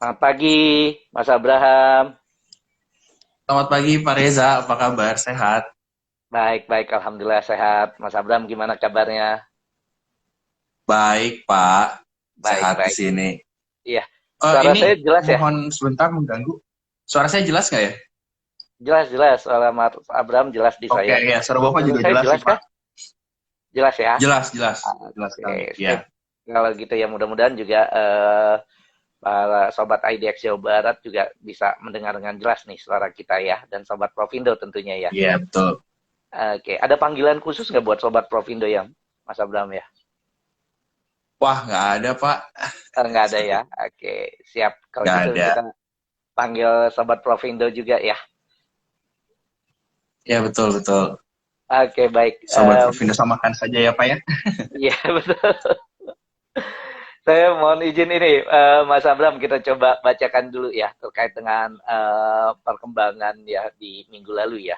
Selamat pagi, Mas Abraham. Selamat pagi Pak Reza, apa kabar? Sehat? Baik, Alhamdulillah sehat. Mas Abraham gimana kabarnya? Baik Pak, sehat di Baik. sini. Iya, suara Ini saya jelas ya? mohon sebentar mengganggu. Suara saya jelas nggak ya? Jelas, suara Mas Abraham jelas di Oke, saya. ya, suara Bapak Suara juga saya jelas sih jelas Pak. kah? Jelas ya? Jelas sekali. Oke, Ya, sip. Kalau gitu ya mudah-mudahan juga para sobat IDX Jawa Barat juga bisa mendengar dengan jelas nih suara kita ya. Dan sobat Provindo tentunya ya. iya betul. Oke, ada panggilan khusus nggak buat sobat Provindo ya, Mas Abraham ya? Wah, nggak ada Pak, Nggak ada ya? Oke, siap. Kalau nggak gitu ada. kita panggil sobat Provindo juga ya. Ya betul. Oke, baik. Sobat Provindo samakan saja ya Pak ya. Iya, betul. Saya mohon izin ini, Mas Abram, kita coba bacakan dulu ya terkait dengan perkembangan ya di minggu lalu ya.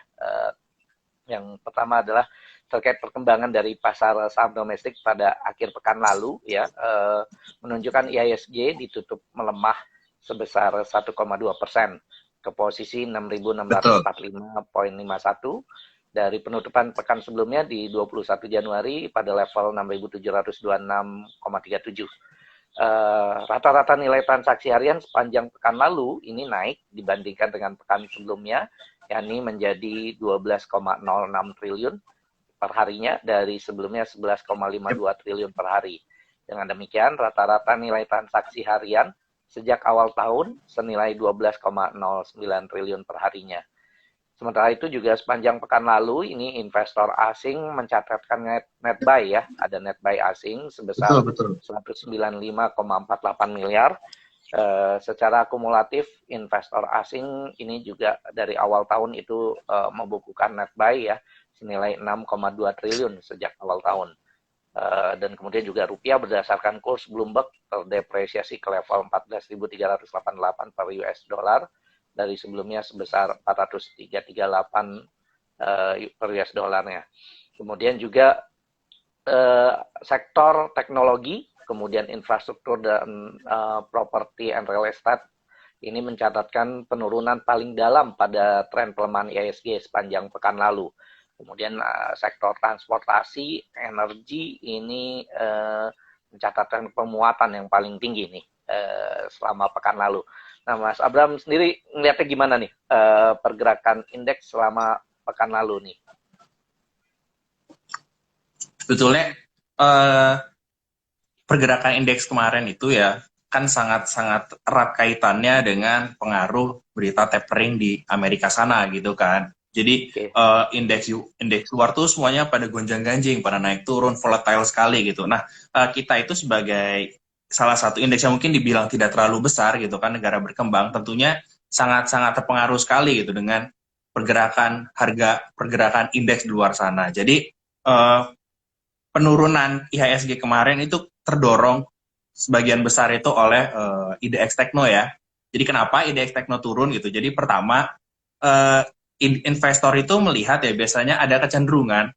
Yang pertama adalah terkait perkembangan dari pasar saham domestik pada akhir pekan lalu ya, menunjukkan IHSG ditutup melemah sebesar 1,2% ke posisi Betul. 6.645,51 dari penutupan pekan sebelumnya di 21 Januari pada level 6.726,37. Rata-rata nilai transaksi harian sepanjang pekan lalu ini naik dibandingkan dengan pekan sebelumnya, yakni menjadi 12,06 triliun per harinya dari sebelumnya Yep. 11,52 triliun per hari. Dengan demikian, rata-rata nilai transaksi harian sejak awal tahun senilai 12,09 triliun per harinya. Sementara itu juga sepanjang pekan lalu ini investor asing mencatatkan net buy ya, ada net buy asing sebesar Betul. 195,48 miliar. Secara akumulatif investor asing ini juga dari awal tahun itu membukukan net buy ya senilai 6,2 triliun sejak awal tahun. Dan kemudian juga rupiah berdasarkan kurs Bloomberg terdepresiasi ke level 14.388 per US dollar dari sebelumnya sebesar 403,38 per US dollarnya. Kemudian juga sektor teknologi, kemudian infrastruktur dan property and real estate ini mencatatkan penurunan paling dalam pada tren pelemahan IHSG sepanjang pekan lalu. Kemudian sektor transportasi, energi ini mencatatkan pemuatan yang paling tinggi nih selama pekan lalu. Nah, Mas Abram sendiri ngeliatnya gimana nih pergerakan indeks selama pekan lalu nih? Sebetulnya eh, pergerakan indeks kemarin itu ya kan sangat-sangat erat kaitannya dengan pengaruh berita tapering di Amerika sana gitu kan. Jadi Oke, indeks indeks luar tuh semuanya pada gonjang-ganjing, pada naik turun, volatile sekali gitu. Nah, kita itu sebagai salah satu indeks yang mungkin dibilang tidak terlalu besar gitu kan, negara berkembang, tentunya sangat-sangat terpengaruh sekali gitu dengan pergerakan indeks di luar sana. Jadi penurunan IHSG kemarin itu terdorong sebagian besar itu oleh IDX Tekno ya. Jadi kenapa IDX Tekno turun gitu? Jadi pertama uh, investor itu melihat ya biasanya ada kecenderungan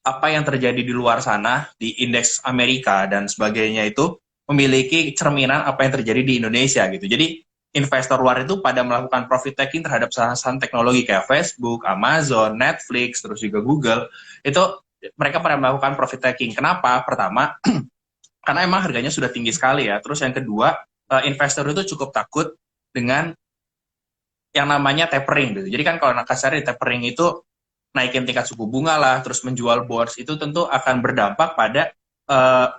apa yang terjadi di luar sana di indeks Amerika dan sebagainya itu memiliki cerminan apa yang terjadi di Indonesia gitu. Jadi investor luar itu pada melakukan profit taking terhadap saham-saham teknologi kayak Facebook, Amazon, Netflix, terus juga Google itu mereka pada melakukan profit taking. Kenapa? Pertama, karena emang harganya sudah tinggi sekali ya. Terus yang kedua, investor itu cukup takut dengan yang namanya tapering gitu. Jadi kan kalau kasarnya tapering itu naikin tingkat suku bunga lah, terus menjual bonds itu tentu akan berdampak pada uh,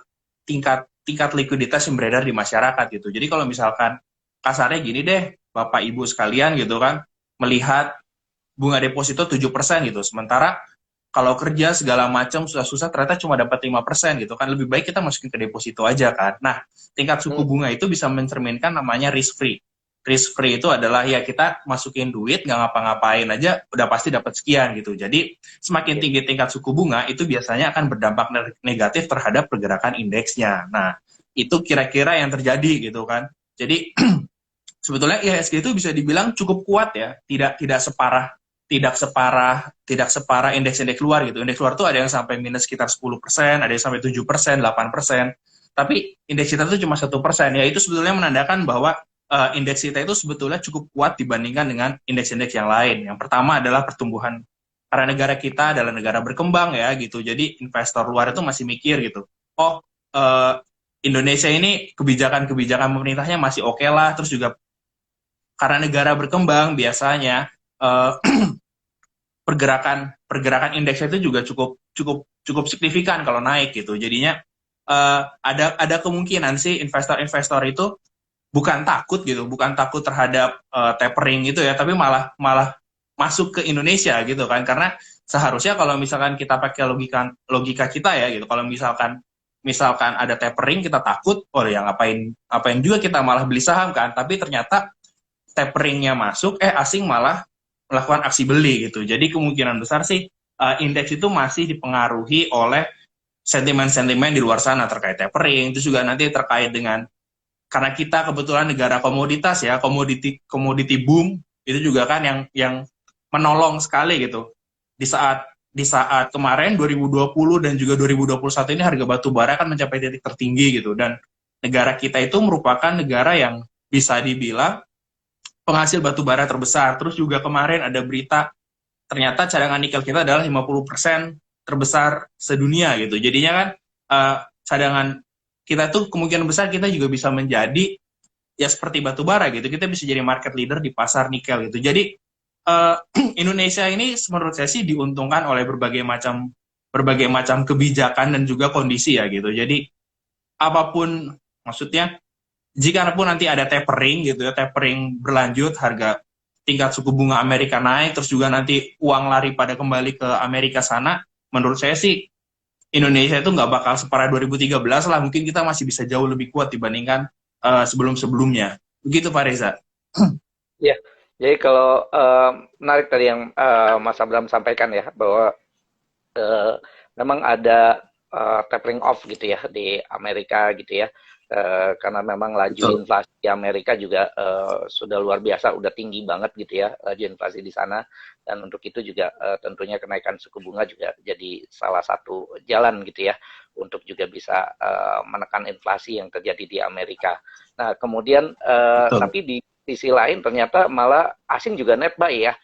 tingkat likuiditas yang beredar di masyarakat gitu. Jadi kalau misalkan kasarnya gini deh, Bapak Ibu sekalian gitu kan, melihat bunga deposito 7% gitu. Sementara kalau kerja segala macam susah-susah ternyata cuma dapat 5% gitu kan. Lebih baik kita masukin ke deposito aja kan. Nah, tingkat suku hmm, bunga itu bisa mencerminkan namanya risk free. Risk free itu adalah ya kita masukin duit nggak ngapa-ngapain aja udah pasti dapat sekian gitu. Jadi semakin oke. tinggi tingkat suku bunga itu biasanya akan berdampak negatif terhadap pergerakan indeksnya. Nah, itu kira-kira yang terjadi gitu kan. Jadi sebetulnya IHSG itu bisa dibilang cukup kuat ya, tidak separah indeks-indeks luar gitu. Indeks luar tuh ada yang sampai minus sekitar 10%, ada yang sampai 7%, 8%. Tapi indeks kita tuh cuma 1%. Ya itu sebetulnya menandakan bahwa indeks kita itu sebetulnya cukup kuat dibandingkan dengan indeks-indeks yang lain. Yang pertama adalah pertumbuhan, karena negara kita adalah negara berkembang ya gitu. Jadi investor luar itu masih mikir gitu. Oh, Indonesia ini kebijakan-kebijakan pemerintahnya masih oke lah. Terus juga karena negara berkembang biasanya uh, pergerakan indeksnya itu juga cukup cukup cukup signifikan kalau naik gitu. Jadinya ada kemungkinan sih investor-investor itu bukan takut gitu, bukan takut terhadap tapering gitu ya, tapi malah malah masuk ke Indonesia gitu kan. Karena seharusnya kalau misalkan kita pakai logika kita ya gitu, kalau misalkan ada tapering kita takut, oh ya ngapain juga kita malah beli saham kan. Tapi ternyata taperingnya masuk, asing malah melakukan aksi beli gitu. Jadi kemungkinan besar sih indeks itu masih dipengaruhi oleh sentimen-sentimen di luar sana terkait tapering. Itu juga nanti terkait dengan, karena kita kebetulan negara komoditas ya, komoditi boom itu juga kan yang menolong sekali gitu. Di saat kemarin 2020 dan juga 2021 ini harga batu bara kan mencapai titik tertinggi gitu, dan negara kita itu merupakan negara yang bisa dibilang penghasil batu bara terbesar. Terus juga kemarin ada berita ternyata cadangan nikel kita adalah 50% terbesar sedunia gitu. Jadinya kan cadangan kita tuh kemungkinan besar kita juga bisa menjadi ya seperti batu bara gitu. Kita bisa jadi market leader di pasar nikel gitu. Jadi Indonesia ini menurut saya sih diuntungkan oleh berbagai macam kebijakan dan juga kondisi ya gitu. Jadi apapun, maksudnya jika pun nanti ada tapering gitu ya, tapering berlanjut, harga tingkat suku bunga Amerika naik, terus juga nanti uang lari pada kembali ke Amerika sana, menurut saya sih Indonesia itu nggak bakal separah 2013 lah, mungkin kita masih bisa jauh lebih kuat dibandingkan sebelum-sebelumnya. Begitu Pak Reza. Ya, jadi kalau menarik tadi yang Mas Abram sampaikan ya, bahwa memang ada tapering off gitu ya di Amerika gitu ya. Karena memang laju Betul. inflasi di Amerika juga sudah luar biasa, udah tinggi banget gitu ya laju inflasi di sana, dan untuk itu juga tentunya kenaikan suku bunga juga jadi salah satu jalan gitu ya untuk juga bisa menekan inflasi yang terjadi di Amerika. Nah kemudian Betul. tapi di sisi lain ternyata malah asing juga net buy ya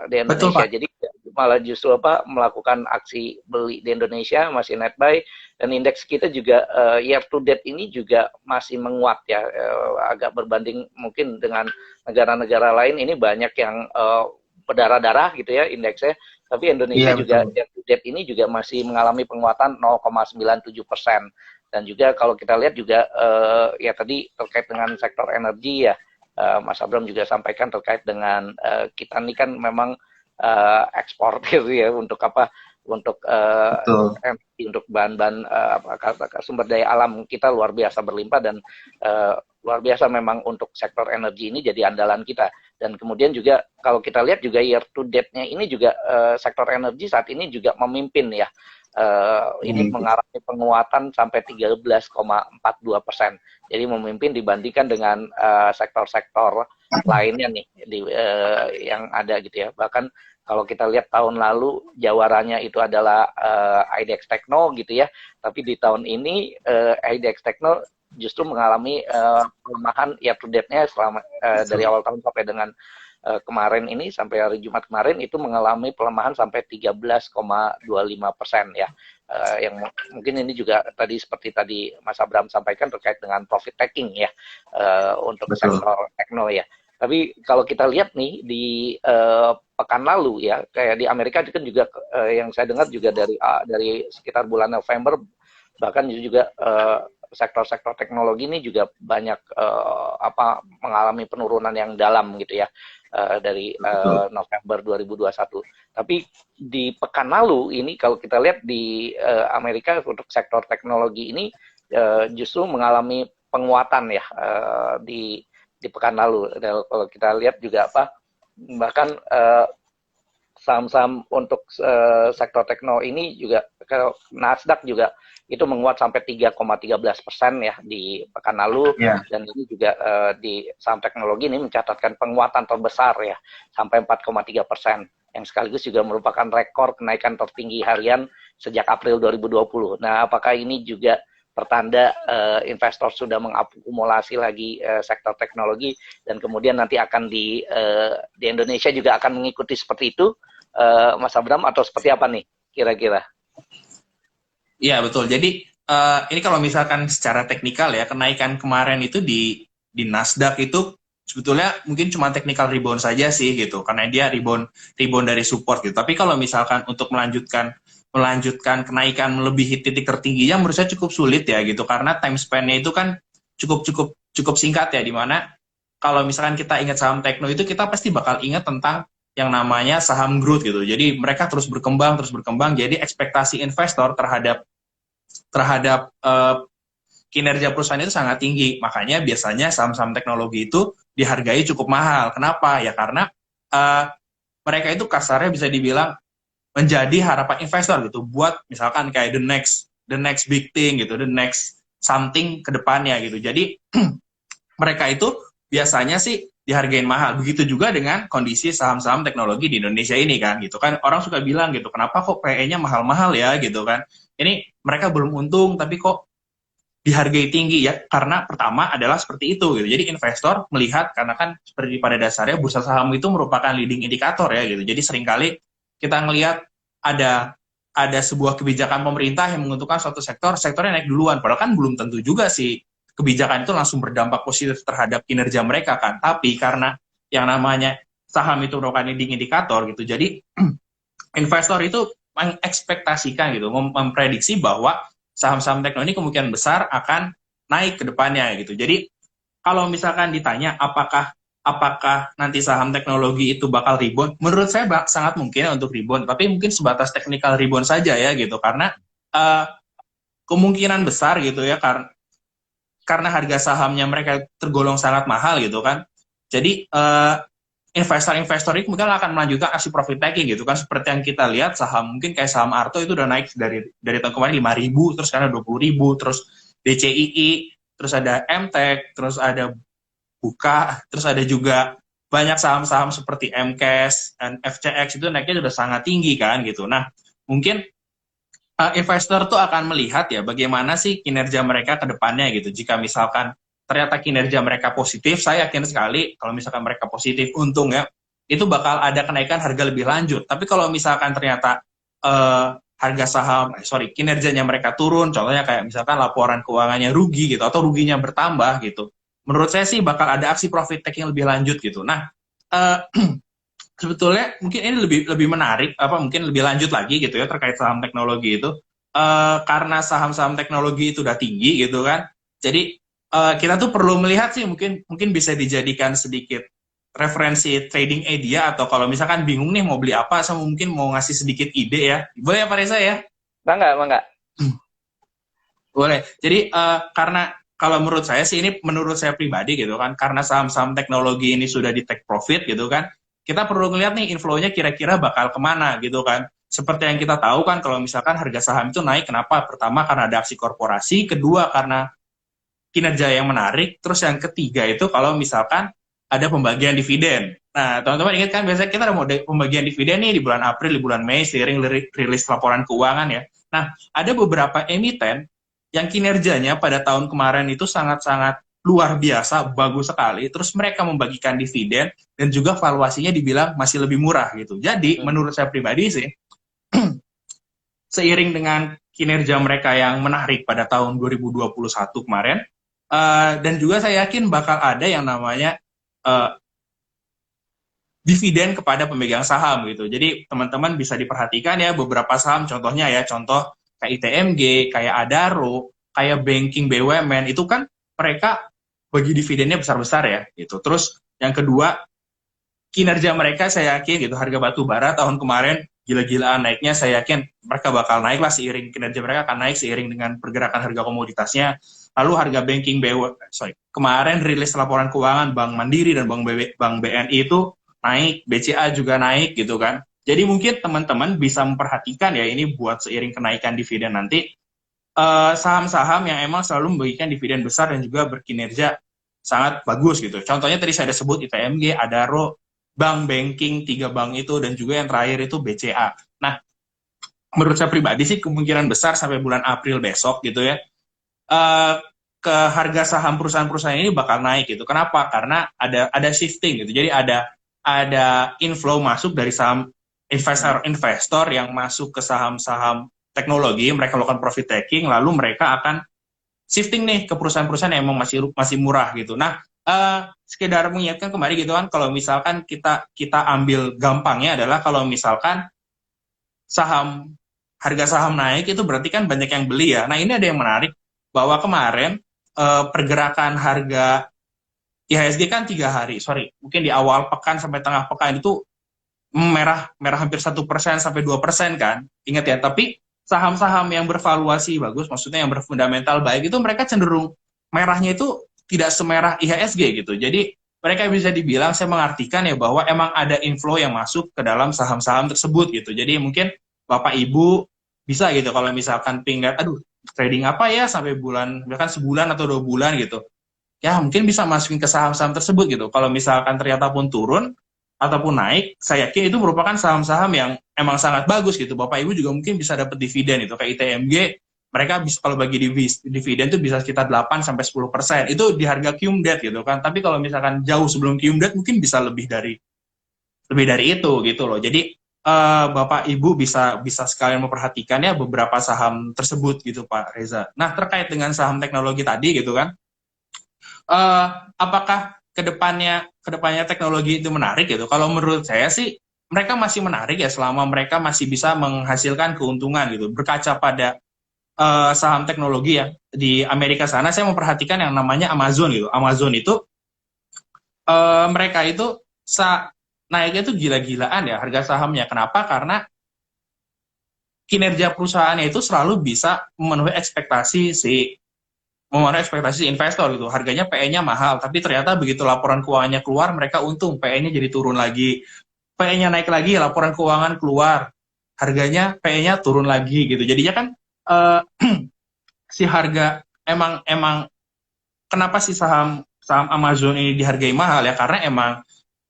di Betul Indonesia. Pak. Jadi malah justru melakukan aksi beli di Indonesia masih net buy, dan indeks kita juga year to date ini juga masih menguat ya, agak berbanding mungkin dengan negara-negara lain ini banyak yang berdarah-darah gitu ya indeksnya, tapi Indonesia Iya juga betul. year to date ini juga masih mengalami penguatan 0,97%. Dan juga kalau kita lihat juga ya tadi terkait dengan sektor energi ya, Mas Abram juga sampaikan terkait dengan kita ini kan memang eksportir ya untuk untuk Betul. energi, untuk bahan-bahan sumber daya alam kita luar biasa berlimpah, dan luar biasa memang untuk sektor energi ini jadi andalan kita. Dan kemudian juga kalau kita lihat juga year to date-nya ini juga sektor energi saat ini juga memimpin ya. Ini mengalami penguatan sampai 13,42%. Jadi memimpin dibandingkan dengan sektor-sektor lainnya nih yang ada gitu ya. Bahkan kalau kita lihat tahun lalu jawarannya itu adalah IDX Tekno gitu ya, tapi di tahun ini IDX Tekno justru mengalami pelemahan year to date-nya selama dari awal tahun sampai dengan kemarin ini, sampai hari Jumat kemarin itu mengalami pelemahan sampai 13,25% ya. Yang mungkin ini juga tadi seperti tadi Mas Abram sampaikan terkait dengan profit taking ya untuk Betul. sektor tekno ya. Tapi kalau kita lihat nih di pekan lalu ya, kayak di Amerika itu kan juga yang saya dengar juga dari sekitar bulan November, bahkan juga sektor-sektor teknologi ini juga banyak mengalami penurunan yang dalam gitu ya dari November 2021. Tapi di pekan lalu ini kalau kita lihat di Amerika untuk sektor teknologi ini justru mengalami penguatan ya di pekan lalu. Dan kalau kita lihat juga bahkan saham-saham untuk sektor tekno ini juga, kalau Nasdaq juga itu menguat sampai 3,13% ya di pekan lalu. Yeah. Dan ini juga di saham teknologi ini mencatatkan penguatan terbesar ya sampai 4,3%, yang sekaligus juga merupakan rekor kenaikan tertinggi harian sejak April 2020. Nah, apakah ini juga pertanda investor sudah mengakumulasi lagi sektor teknologi, dan kemudian nanti akan di Indonesia juga akan mengikuti seperti itu, Mas Abram, atau seperti apa nih kira-kira? Iya, betul. Jadi ini kalau misalkan secara teknikal ya, kenaikan kemarin itu di Nasdaq itu sebetulnya mungkin cuma technical rebound saja sih gitu, karena dia rebound dari support gitu. Tapi kalau misalkan untuk melanjutkan kenaikan melebihi titik tertingginya, menurut saya cukup sulit ya gitu, karena time span-nya itu kan cukup singkat ya, dimana kalau misalkan kita ingat saham tekno itu kita pasti bakal ingat tentang yang namanya saham growth gitu. Jadi mereka terus berkembang. Jadi ekspektasi investor terhadap kinerja perusahaan itu sangat tinggi. Makanya biasanya saham-saham teknologi itu dihargai cukup mahal. Kenapa? Ya karena mereka itu kasarnya bisa dibilang menjadi harapan investor gitu, buat misalkan kayak the next big thing gitu, the next something ke depannya gitu. Jadi mereka itu biasanya sih dihargain mahal. Begitu juga dengan kondisi saham-saham teknologi di Indonesia ini kan gitu kan. Orang suka bilang gitu, kenapa kok PE-nya mahal-mahal ya gitu kan. Ini mereka belum untung tapi kok dihargai tinggi ya, karena pertama adalah seperti itu gitu. Jadi investor melihat, karena kan seperti pada dasarnya bursa saham itu merupakan leading indikator ya gitu. Jadi seringkali kita ngelihat ada sebuah kebijakan pemerintah yang menguntungkan suatu sektornya naik duluan, padahal kan belum tentu juga sih kebijakan itu langsung berdampak positif terhadap kinerja mereka kan. Tapi karena yang namanya saham itu merupakan leading indikator gitu, jadi investor itu mengekspektasikan gitu, memprediksi bahwa saham-saham teknologi kemungkinan besar akan naik ke depannya gitu. Jadi kalau misalkan ditanya apakah nanti saham teknologi itu bakal rebound, menurut saya sangat mungkin untuk rebound, tapi mungkin sebatas technical rebound saja ya gitu, karena kemungkinan besar gitu ya, karena harga sahamnya mereka tergolong sangat mahal gitu kan. Jadi investor itu mungkin akan melanjutkan aksi profit taking gitu kan, seperti yang kita lihat saham mungkin kayak saham Arto itu udah naik dari tahun kemarin 5.000, terus sekarang 20.000, terus DCII, terus ada MTEK, terus ada Buka, terus ada juga banyak saham-saham seperti MCAS dan FCX itu naiknya sudah sangat tinggi kan gitu. Nah, mungkin investor tuh akan melihat ya bagaimana sih kinerja mereka ke depannya gitu. Jika misalkan ternyata kinerja mereka positif, saya yakin sekali kalau misalkan mereka positif untung ya, itu bakal ada kenaikan harga lebih lanjut. Tapi kalau misalkan ternyata harga saham, kinerjanya mereka turun, contohnya kayak misalkan laporan keuangannya rugi gitu, atau ruginya bertambah gitu, menurut saya sih bakal ada aksi profit taking lebih lanjut gitu. Nah, sebetulnya mungkin ini lebih menarik, mungkin lebih lanjut lagi gitu ya terkait saham teknologi itu, karena saham-saham teknologi itu udah tinggi gitu kan. Jadi kita tuh perlu melihat sih, mungkin bisa dijadikan sedikit referensi trading idea, atau kalau misalkan bingung nih mau beli apa, sama mungkin mau ngasih sedikit ide ya. Boleh ya Pak Reza ya? Bangga. Boleh. Jadi karena kalau menurut saya sih, ini menurut saya pribadi gitu kan, karena saham-saham teknologi ini sudah di take profit gitu kan, kita perlu ngeliat nih inflow-nya kira-kira bakal kemana gitu kan. Seperti yang kita tahu kan, kalau misalkan harga saham itu naik, kenapa? Pertama karena ada aksi korporasi, kedua karena kinerja yang menarik, terus yang ketiga itu kalau misalkan ada pembagian dividen. Nah, teman-teman ingat kan, biasanya kita ada pembagian dividen nih di bulan April, di bulan Mei, seiring rilis laporan keuangan ya. Nah, ada beberapa emiten yang kinerjanya pada tahun kemarin itu sangat-sangat luar biasa, bagus sekali, terus mereka membagikan dividen, dan juga valuasinya dibilang masih lebih murah gitu. Jadi, menurut saya pribadi sih, seiring dengan kinerja mereka yang menarik pada tahun 2021 kemarin, dan juga saya yakin bakal ada yang namanya dividen kepada pemegang saham gitu. Jadi teman-teman bisa diperhatikan ya beberapa saham, contohnya ya, contoh kayak ITMG, kayak Adaro, kayak banking BUMN, itu kan mereka bagi dividennya besar-besar ya gitu. Terus yang kedua, kinerja mereka saya yakin gitu, harga batu bara tahun kemarin gila-gilaan naiknya, saya yakin mereka bakal naik lah, seiring kinerja mereka akan naik seiring dengan pergerakan harga komoditasnya. Lalu harga banking kemarin rilis laporan keuangan Bank Mandiri dan Bank BNI itu naik, BCA juga naik gitu kan. Jadi mungkin teman-teman bisa memperhatikan ya, ini buat seiring kenaikan dividen nanti, saham-saham yang emang selalu membagikan dividen besar dan juga berkinerja sangat bagus gitu. Contohnya tadi saya sebut ITMG, Adaro, bank banking, 3 bank itu, dan juga yang terakhir itu BCA. Nah, menurut saya pribadi sih kemungkinan besar sampai bulan April besok gitu ya, eh, ke harga saham perusahaan-perusahaan ini bakal naik gitu. Kenapa? Karena ada shifting gitu. Jadi ada inflow masuk dari saham investor yang masuk ke saham-saham teknologi, mereka lakukan profit taking, lalu mereka akan shifting nih ke perusahaan-perusahaan yang emang masih murah gitu. Nah, sekedar mengingatkan kembali gitu kan, kalau misalkan kita ambil gampangnya adalah kalau misalkan saham harga saham naik itu berarti kan banyak yang beli ya. Nah, ini ada yang menarik bahwa kemarin pergerakan harga IHSG kan 3 hari, sorry, mungkin di awal pekan sampai tengah pekan itu merah hampir 1% sampai 2% kan. Ingat ya, tapi saham-saham yang bervaluasi bagus, maksudnya yang berfundamental baik itu mereka cenderung merahnya itu tidak semerah IHSG gitu. Jadi mereka bisa dibilang, saya mengartikan ya bahwa emang ada inflow yang masuk ke dalam saham-saham tersebut gitu. Jadi mungkin Bapak Ibu bisa gitu kalau misalkan pingin, aduh trading apa ya sampai bulan, bahkan sebulan atau 2 bulan gitu. Ya mungkin bisa masukin ke saham-saham tersebut gitu. Kalau misalkan ternyata pun turun, ataupun naik, saya yakin itu merupakan saham-saham yang emang sangat bagus gitu. Bapak Ibu juga mungkin bisa dapat dividen itu kayak ITMG, mereka bisa kalau bagi dividen itu bisa sekitar 8 sampai 10%. Itu di harga QMDAT gitu kan. Tapi kalau misalkan jauh sebelum QMDAT mungkin bisa lebih dari itu gitu loh. Jadi Bapak Ibu bisa sekalian memperhatikan ya beberapa saham tersebut gitu Pak Reza. Nah, terkait dengan saham teknologi tadi gitu kan. Apakah kedepannya teknologi itu menarik gitu? Kalau menurut saya sih mereka masih menarik ya selama mereka masih bisa menghasilkan keuntungan gitu. Berkaca pada saham teknologi ya di Amerika sana, saya memperhatikan yang namanya Amazon gitu. Amazon itu mereka itu naiknya itu gila-gilaan ya harga sahamnya. Kenapa? Karena kinerja perusahaannya itu selalu bisa memenuhi ekspektasi investor gitu. Harganya PE-nya mahal, tapi ternyata begitu laporan keuangannya keluar, mereka untung, PE-nya jadi turun lagi. PE-nya naik lagi, laporan keuangan keluar, harganya PE-nya turun lagi gitu. Jadinya kan si harga emang kenapa sih saham Amazon ini dihargai mahal ya karena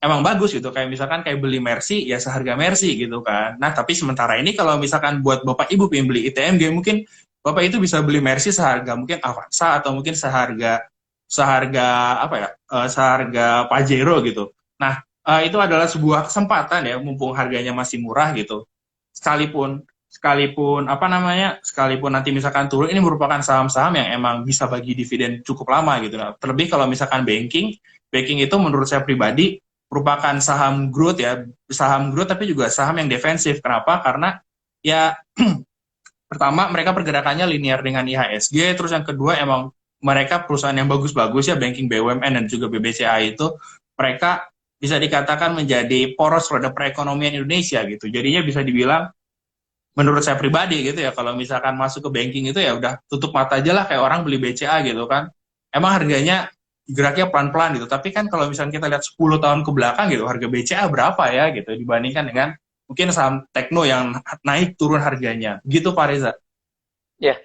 emang bagus gitu. Kayak misalkan kayak beli Mercy ya seharga Mercy gitu kan. Nah, tapi sementara ini kalau misalkan buat Bapak Ibu pengen beli ITMG mungkin Bapak itu bisa beli Mercy seharga mungkin Avanza atau mungkin seharga apa ya? Seharga Pajero gitu. Nah, itu adalah sebuah kesempatan ya mumpung harganya masih murah gitu. Sekalipun apa namanya? Sekalipun nanti misalkan turun ini merupakan saham-saham yang emang bisa bagi dividen cukup lama gitu. Nah, terlebih kalau misalkan banking itu menurut saya pribadi merupakan saham growth tapi juga saham yang defensif. Kenapa? Karena ya pertama mereka pergerakannya linear dengan IHSG, terus yang kedua emang mereka perusahaan yang bagus-bagus ya, banking BUMN dan juga BBCA itu mereka bisa dikatakan menjadi poros roda perekonomian Indonesia gitu. Jadinya bisa dibilang menurut saya pribadi gitu ya, kalau misalkan masuk ke banking itu ya udah tutup mata aja lah kayak orang beli BCA gitu kan. Emang harganya geraknya pelan-pelan gitu, tapi kan kalau misalnya kita lihat 10 tahun ke belakang gitu, harga BCA berapa ya gitu dibandingkan dengan mungkin saham tekno yang naik turun harganya. Gitu Pak Reza. Ya,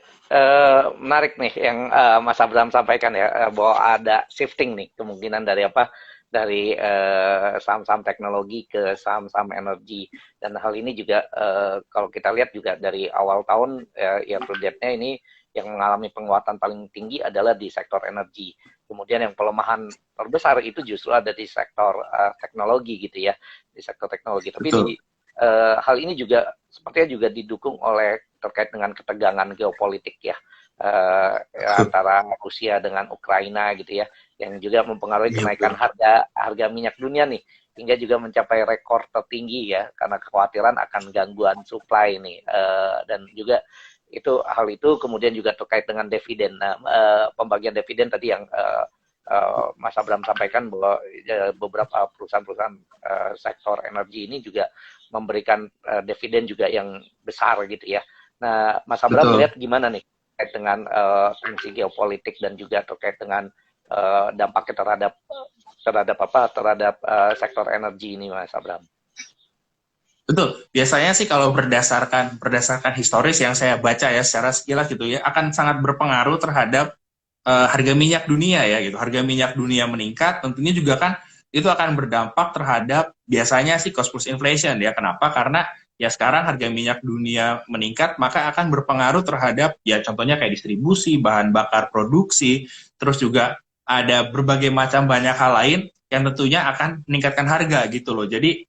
menarik nih yang Mas Abraham sampaikan ya, bahwa ada shifting nih kemungkinan dari apa? Dari saham-saham teknologi ke saham-saham energi. Dan hal ini juga kalau kita lihat juga dari awal tahun ya proyeknya ini yang mengalami penguatan paling tinggi adalah di sektor energi. Kemudian yang pelemahan terbesar itu justru ada di sektor teknologi gitu ya, di sektor teknologi. Tapi di hal ini juga sepertinya juga didukung oleh terkait dengan ketegangan geopolitik ya, antara Rusia dengan Ukraina gitu ya, yang juga mempengaruhi kenaikan harga minyak dunia nih, hingga juga mencapai rekor tertinggi ya, karena kekhawatiran akan gangguan supply nih, dan juga hal itu kemudian juga terkait dengan dividen. Nah, pembagian dividen tadi yang Mas Abraham sampaikan bahwa beberapa perusahaan-perusahaan sektor energi ini juga memberikan dividen juga yang besar gitu ya. Nah, Mas Abraham melihat gimana nih terkait dengan fungsi geopolitik dan juga terkait dengan dampaknya terhadap sektor energi ini, Mas Abraham? Betul. Biasanya sih kalau berdasarkan historis yang saya baca ya secara sekilas gitu ya akan sangat berpengaruh terhadap harga minyak dunia ya gitu. Harga minyak dunia meningkat tentunya juga kan itu akan berdampak terhadap biasanya sih cost plus inflation ya. Kenapa? Karena ya sekarang harga minyak dunia meningkat, maka akan berpengaruh terhadap, ya contohnya kayak distribusi, bahan bakar produksi, terus juga ada berbagai macam banyak hal lain yang tentunya akan meningkatkan harga gitu loh. Jadi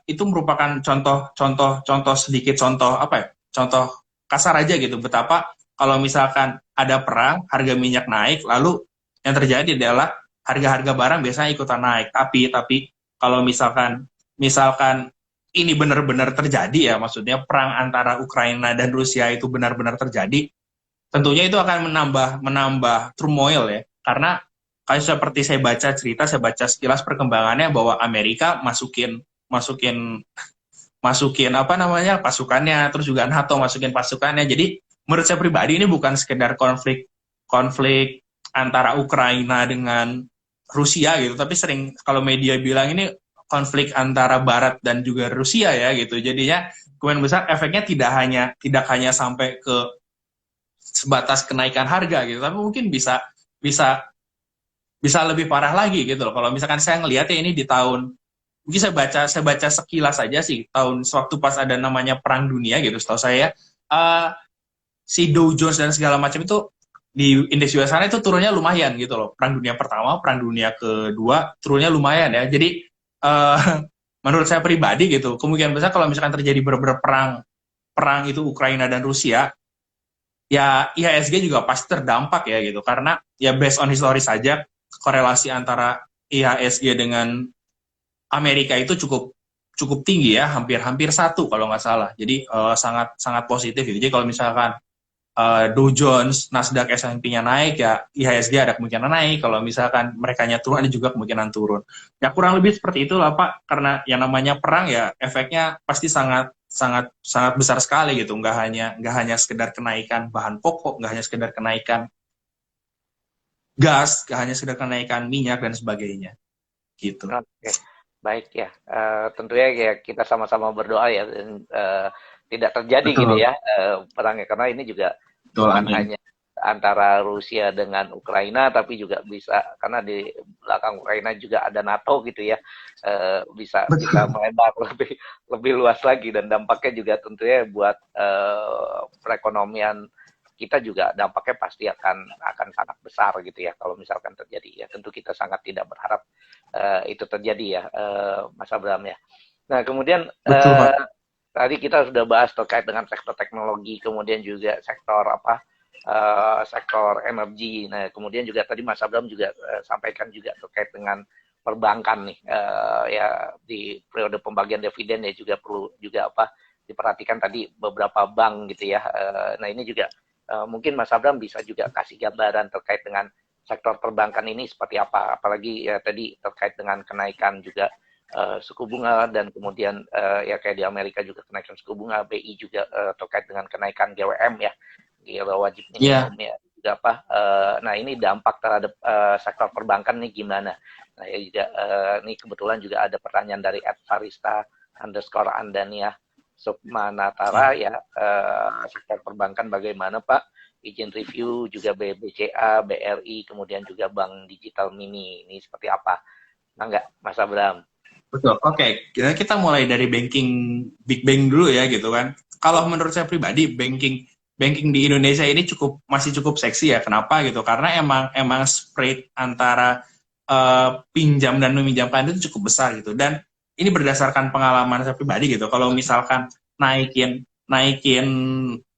itu merupakan contoh sedikit contoh apa ya? Contoh kasar aja gitu betapa kalau misalkan ada perang, harga minyak naik, lalu yang terjadi adalah harga-harga barang biasanya ikutan naik. Tapi kalau misalkan ini benar-benar terjadi ya, maksudnya perang antara Ukraina dan Rusia itu benar-benar terjadi, tentunya itu akan menambah turmoil ya, karena kayak seperti saya baca sekilas perkembangannya bahwa Amerika masukin masukin apa namanya pasukannya, terus juga NATO masukin pasukannya. Jadi menurut saya pribadi ini bukan sekedar konflik konflik antara Ukraina dengan Rusia gitu, tapi sering kalau media bilang ini konflik antara Barat dan juga Rusia ya gitu. Jadinya kemungkinan besar efeknya tidak hanya sampai ke sebatas kenaikan harga gitu, tapi mungkin bisa bisa bisa lebih parah lagi gitu loh. Kalau misalkan saya ngelihat ya ini di tahun, mungkin saya baca sekilas saja sih, tahun sewaktu pas ada namanya perang dunia gitu, setahu saya si Dow Jones dan segala macam itu di indeks US sana itu turunnya lumayan gitu loh. Perang dunia pertama, perang dunia kedua turunnya lumayan ya. Jadi menurut saya pribadi gitu, kemungkinan besar kalau misalkan terjadi beberapa perang itu Ukraina dan Rusia, ya IHSG juga pasti terdampak ya gitu. Karena ya based on history saja, korelasi antara IHSG dengan Amerika itu cukup tinggi ya, hampir satu kalau nggak salah. Jadi sangat sangat positif gitu. Jadi kalau misalkan Dow Jones, Nasdaq, S&P-nya naik, ya IHSG ada kemungkinan naik. Kalau misalkan merekanya turun, ada juga kemungkinan turun. Ya kurang lebih seperti itulah Pak, karena yang namanya perang ya efeknya pasti sangat sangat sangat besar sekali gitu. Nggak hanya sekedar kenaikan bahan pokok, nggak hanya sekedar kenaikan gas, nggak hanya sekedar kenaikan minyak dan sebagainya. Gitu. Oke, baik ya. Tentunya ya kita sama-sama berdoa ya dan, tidak terjadi gitu Betul, ya perangnya, karena ini juga betul, bukan amin. hanya antara Rusia dengan Ukraina, tapi juga bisa karena di belakang Ukraina juga ada NATO gitu ya, bisa Betul. melebar lebih lebih luas lagi, dan dampaknya juga tentunya buat perekonomian kita juga dampaknya pasti akan sangat besar gitu ya kalau misalkan terjadi ya. Tentu kita sangat tidak berharap itu terjadi ya, Mas Abraham ya. Nah kemudian Betul, Pak. tadi kita sudah bahas terkait dengan sektor teknologi, kemudian juga sektor apa, sektor energi. Nah kemudian juga tadi Mas Abraham juga sampaikan juga terkait dengan perbankan nih, ya di periode pembagian dividen ya juga perlu juga apa diperhatikan tadi beberapa bank gitu ya. Nah ini juga mungkin Mas Abraham bisa juga kasih gambaran terkait dengan sektor perbankan ini seperti apa, apalagi ya tadi terkait dengan kenaikan juga suku bunga, dan kemudian ya kayak di Amerika juga kenaikan suku bunga, BI juga terkait dengan kenaikan GWM ya, gila wajib minimum Iya, ya juga apa. Nah ini dampak terhadap sektor perbankan nih gimana? Nah ya juga ini kebetulan juga ada pertanyaan dari @farista_andania Sukmanatara siap. ya, sektor perbankan bagaimana Pak? Izin review juga BBCA, BRI, kemudian juga Bank Digital Mini. Ini seperti apa? Nah, enggak, Mas Abraham? Betul. Oke, kita mulai dari banking big bank dulu ya gitu kan. Kalau menurut saya pribadi banking banking di Indonesia ini masih cukup seksi ya. Kenapa gitu? Karena emang spread antara pinjam dan meminjamkan itu cukup besar gitu. Dan ini berdasarkan pengalaman saya pribadi gitu. Kalau misalkan naikin naikin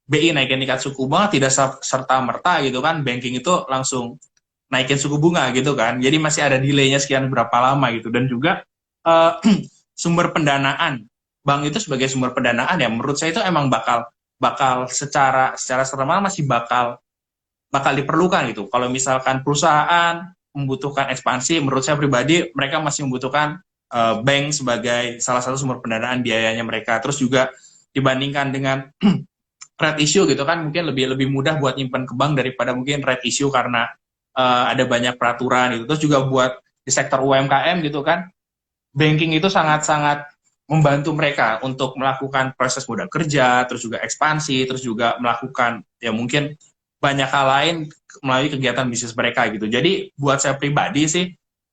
BI naikin tingkat suku bunga tidak serta merta gitu kan, banking itu langsung naikin suku bunga gitu kan. Jadi masih ada delaynya sekian berapa lama gitu. Dan juga uh, sumber pendanaan bank itu sebagai sumber pendanaan ya menurut saya itu emang bakal bakal secara serta masih bakal diperlukan gitu. Kalau misalkan perusahaan membutuhkan ekspansi, menurut saya pribadi mereka masih membutuhkan bank sebagai salah satu sumber pendanaan biayanya mereka. Terus juga dibandingkan dengan red issue gitu kan, mungkin lebih lebih mudah buat nyimpan ke bank daripada mungkin red issue karena ada banyak peraturan gitu. Terus juga buat di sektor UMKM gitu kan, banking itu sangat-sangat membantu mereka untuk melakukan proses modal kerja, terus juga ekspansi, terus juga melakukan ya mungkin banyak hal lain melalui kegiatan bisnis mereka gitu. Jadi buat saya pribadi sih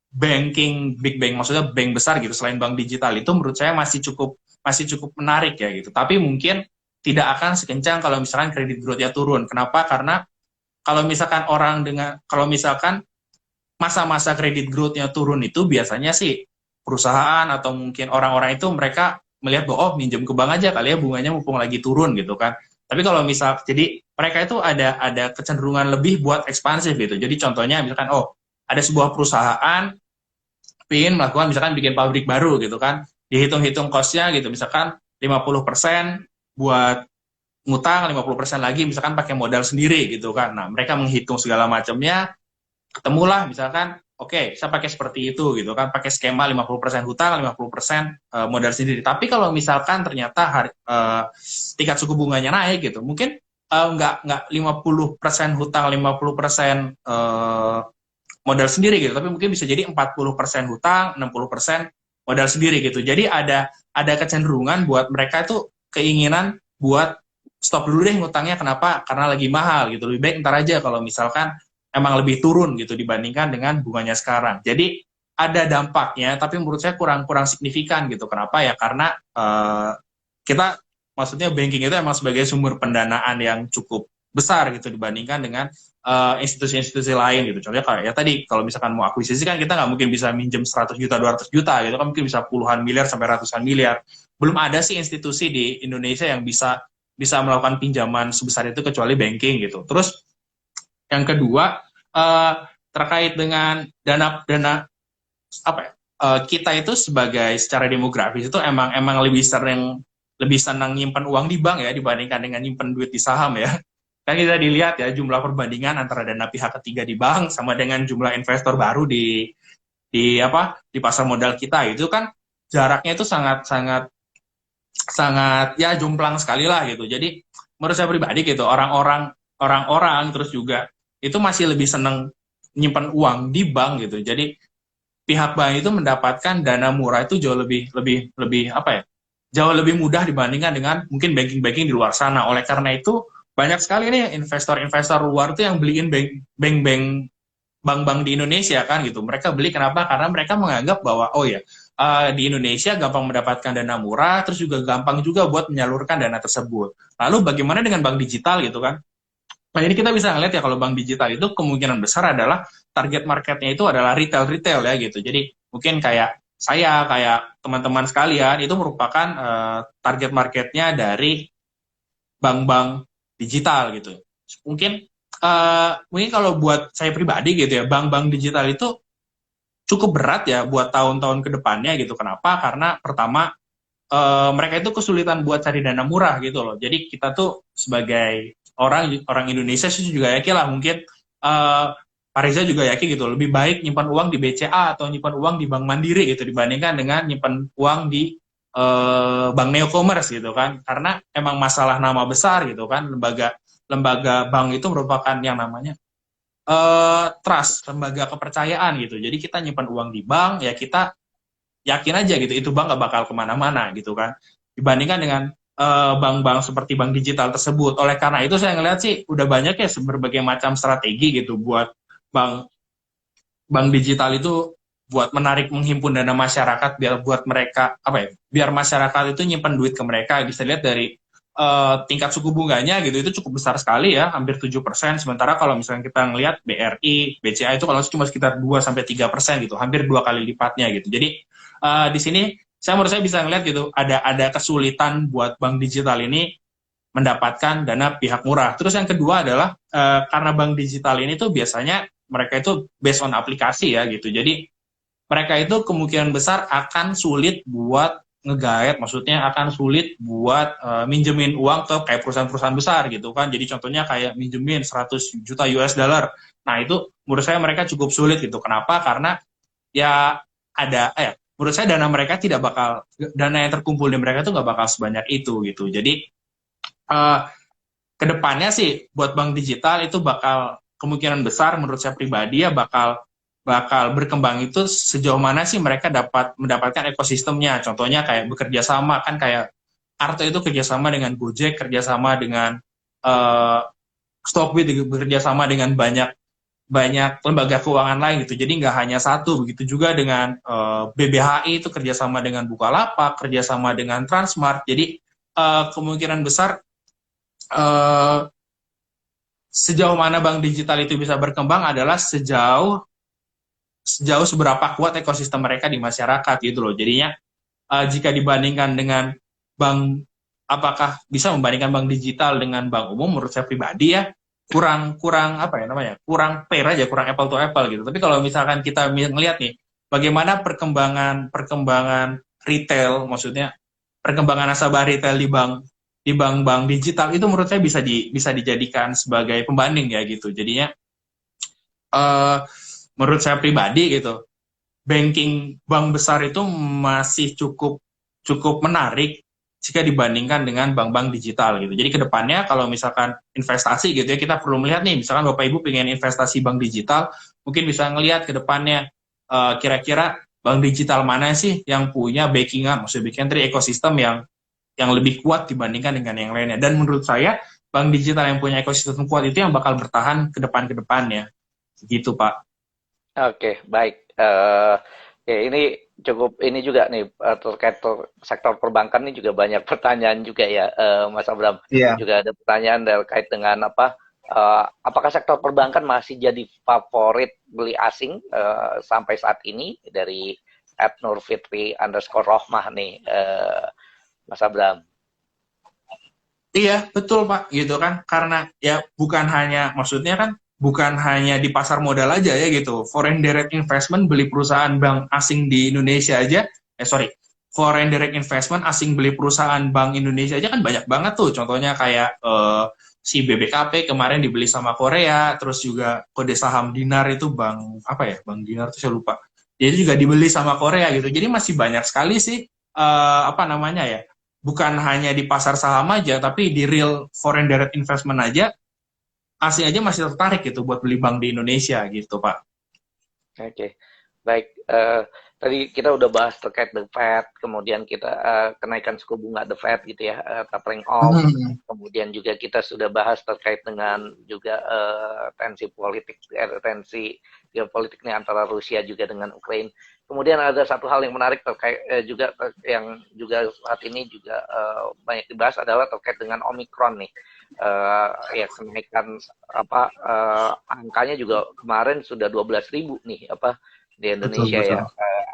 banking big bank, maksudnya bank besar gitu selain bank digital itu menurut saya masih cukup menarik ya gitu. Tapi mungkin tidak akan sekencang kalau misalkan kredit growth-nya turun. Kenapa? Karena kalau misalkan masa-masa kredit growth-nya turun itu biasanya sih perusahaan atau mungkin orang-orang itu mereka melihat bahwa oh minjem ke bank aja kali ya bunganya mumpung lagi turun gitu kan. Tapi kalau misal jadi mereka itu ada kecenderungan lebih buat ekspansif gitu. Jadi contohnya misalkan oh ada sebuah perusahaan pin melakukan misalkan bikin pabrik baru gitu kan. Dihitung-hitung cost-nya gitu misalkan 50% buat ngutang, 50% lagi misalkan pakai modal sendiri gitu kan. Nah, mereka menghitung segala macamnya, ketemulah misalkan oke, saya pakai seperti itu gitu kan, pakai skema 50% hutang, 50% modal sendiri. Tapi kalau misalkan ternyata tingkat suku bunganya naik gitu, mungkin nggak 50% hutang, 50% modal sendiri gitu, tapi mungkin bisa jadi 40% hutang, 60% modal sendiri gitu. Jadi ada kecenderungan buat mereka itu keinginan buat stop dulu deh ngutangnya, kenapa? Karena lagi mahal gitu. Lebih baik ntar aja kalau misalkan emang lebih turun gitu dibandingkan dengan bunganya sekarang. Jadi ada dampaknya, tapi menurut saya kurang signifikan gitu. Kenapa ya? Karena kita maksudnya banking itu emang sebagai sumber pendanaan yang cukup besar gitu dibandingkan dengan institusi-institusi lain gitu. Contohnya kayak ya tadi kalau misalkan mau akuisisi kan kita nggak mungkin bisa minjem 100 juta, 200 juta gitu kan, mungkin bisa puluhan miliar sampai ratusan miliar. Belum ada sih institusi di Indonesia yang bisa melakukan pinjaman sebesar itu kecuali banking gitu. Terus yang kedua terkait dengan dana apa ya, kita itu sebagai secara demografis itu emang lebih senang nyimpan uang di bank ya dibandingkan dengan nyimpan duit di saham ya. Kan kita dilihat ya jumlah perbandingan antara dana pihak ketiga di bank sama dengan jumlah investor baru di pasar modal kita itu kan jaraknya itu sangat ya jomplang sekali lah gitu. Jadi menurut saya pribadi gitu orang-orang terus juga itu masih lebih senang nyimpan uang di bank gitu. Jadi pihak bank itu mendapatkan dana murah itu jauh lebih apa ya? Jauh lebih mudah dibandingkan dengan mungkin banking-banking di luar sana. Oleh karena itu banyak sekali nih investor-investor luar tuh yang beliin bank-bank di Indonesia kan gitu. Mereka beli kenapa? Karena mereka menganggap bahwa oh ya di Indonesia gampang mendapatkan dana murah, terus juga gampang juga buat menyalurkan dana tersebut. Lalu bagaimana dengan bank digital gitu kan? Nah ini kita bisa ngeliat ya kalau bank digital itu kemungkinan besar adalah target marketnya itu adalah retail ya gitu. Jadi mungkin kayak kayak teman-teman sekalian itu merupakan target marketnya dari bank-bank digital gitu. Mungkin kalau buat saya pribadi gitu ya, bank-bank digital itu cukup berat ya buat tahun-tahun ke depannya gitu. Kenapa? Karena pertama mereka itu kesulitan buat cari dana murah gitu loh. Jadi kita tuh sebagai orang Indonesia sih juga yakin lah mungkin Pak Reza juga yakin gitu lebih baik nyimpan uang di BCA atau nyimpan uang di Bank Mandiri gitu dibandingkan dengan nyimpan uang di Bank Neocommerce gitu kan, karena emang masalah nama besar gitu kan, lembaga bank itu merupakan yang namanya trust, lembaga kepercayaan gitu. Jadi kita nyimpan uang di bank ya kita yakin aja gitu itu bank gak bakal kemana-mana gitu kan, dibandingkan dengan bank-bank seperti bank digital tersebut. Oleh karena itu saya ngelihat sih udah banyak ya berbagai macam strategi gitu buat bank digital itu buat menarik menghimpun dana masyarakat biar buat mereka biar masyarakat itu nyimpan duit ke mereka. Bisa lihat dari tingkat suku bunganya gitu itu cukup besar sekali ya, hampir 7%. Sementara kalau misalnya kita ngelihat BRI, BCA itu kalau cuma sekitar 2-3% gitu, hampir 2 kali lipatnya gitu. Jadi di sini menurut saya bisa ngelihat gitu ada kesulitan buat bank digital ini mendapatkan dana pihak murah. Terus yang kedua adalah karena bank digital ini tuh biasanya mereka itu based on aplikasi ya gitu. Jadi mereka itu kemungkinan besar akan sulit buat ngegaet, maksudnya akan sulit buat minjemin uang ke kayak perusahaan-perusahaan besar gitu kan. Jadi contohnya kayak minjemin 100 juta US dollar. Nah itu menurut saya mereka cukup sulit gitu. Kenapa? Karena ya menurut saya dana yang terkumpul di mereka itu nggak bakal sebanyak itu gitu. Jadi kedepannya sih buat bank digital itu bakal kemungkinan besar menurut saya pribadi ya bakal berkembang itu sejauh mana sih mereka dapat mendapatkan ekosistemnya. Contohnya kayak bekerja sama kan, kayak Arto itu kerjasama dengan Gojek, kerjasama dengan Stockbit, bekerja sama dengan banyak banyak lembaga keuangan lain gitu. Jadi nggak hanya satu, begitu juga dengan BBHI itu kerjasama dengan Bukalapak, kerjasama dengan Transmart. Jadi kemungkinan besar sejauh mana bank digital itu bisa berkembang adalah sejauh seberapa kuat ekosistem mereka di masyarakat gitu loh. Jadinya jika dibandingkan dengan bank, apakah bisa membandingkan bank digital dengan bank umum? Menurut saya pribadi ya kurang apa ya namanya, kurang fair aja, kurang apple to apple gitu. Tapi kalau misalkan kita melihat nih bagaimana perkembangan retail, maksudnya perkembangan nasabah retail di bank-bank digital itu menurut saya bisa dijadikan sebagai pembanding ya gitu. Jadinya menurut saya pribadi gitu, banking bank besar itu masih cukup menarik jika dibandingkan dengan bank-bank digital gitu. Jadi kedepannya kalau misalkan investasi gitu ya, kita perlu melihat nih, misalkan Bapak Ibu pengen investasi bank digital, mungkin bisa ngelihat kedepannya kira-kira bank digital mana sih yang punya backingan, maksudnya backingan dari ekosistem yang lebih kuat dibandingkan dengan yang lainnya. Dan menurut saya bank digital yang punya ekosistem kuat itu yang bakal bertahan ke depannya. Gitu Pak. Oke, baik. Ya, ini cukup ini juga nih terkait sektor perbankan ini juga banyak pertanyaan juga ya, Mas Abram. Iya. Juga ada pertanyaan terkait dengan apa? Apakah sektor perbankan masih jadi favorit beli asing sampai saat ini dari @nurfitri_rohmah nih, Mas Abram? Iya, betul Pak, gitu kan. Karena ya maksudnya kan bukan hanya di pasar modal aja ya gitu. Foreign direct investment beli perusahaan bank asing di Indonesia aja, foreign direct investment asing beli perusahaan bank Indonesia aja kan banyak banget tuh. Contohnya kayak si BBKP kemarin dibeli sama Korea, terus juga kode saham Dinar itu bank apa ya? Bank Dinar tuh saya lupa. Dia itu juga dibeli sama Korea gitu. Jadi masih banyak sekali sih apa namanya ya? Bukan hanya di pasar saham aja, tapi di real foreign direct investment aja, asing aja masih tertarik gitu buat beli bank di Indonesia gitu, Pak. Oke, baik. Tadi kita udah bahas terkait The Fed, kemudian kita kenaikan suku bunga The Fed gitu ya, tapering off. Kemudian juga kita sudah bahas terkait dengan juga tensi politik, tensi geopolitik ini antara Rusia juga dengan Ukraina. Kemudian ada satu hal yang menarik terkait juga yang juga saat ini juga banyak dibahas adalah terkait dengan Omicron nih. Ya kenaikan apa angkanya juga kemarin sudah 12.000 nih apa di Indonesia Betul. ya,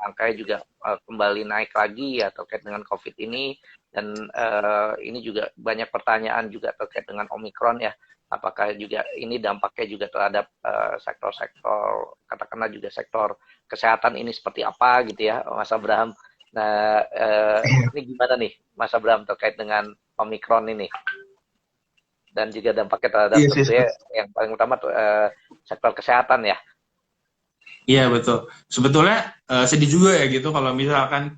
angkanya juga kembali naik lagi ya terkait dengan COVID ini, dan ini juga banyak pertanyaan juga terkait dengan Omicron ya, apakah juga ini dampaknya juga terhadap sektor-sektor katakanlah juga sektor kesehatan ini seperti apa gitu ya Mas Abraham. Nah ini gimana nih Mas Abraham terkait dengan Omicron ini dan juga dampaknya terhadap tentunya yang paling utama sektor kesehatan ya. Iya betul. Sebetulnya sedih juga ya gitu kalau misalkan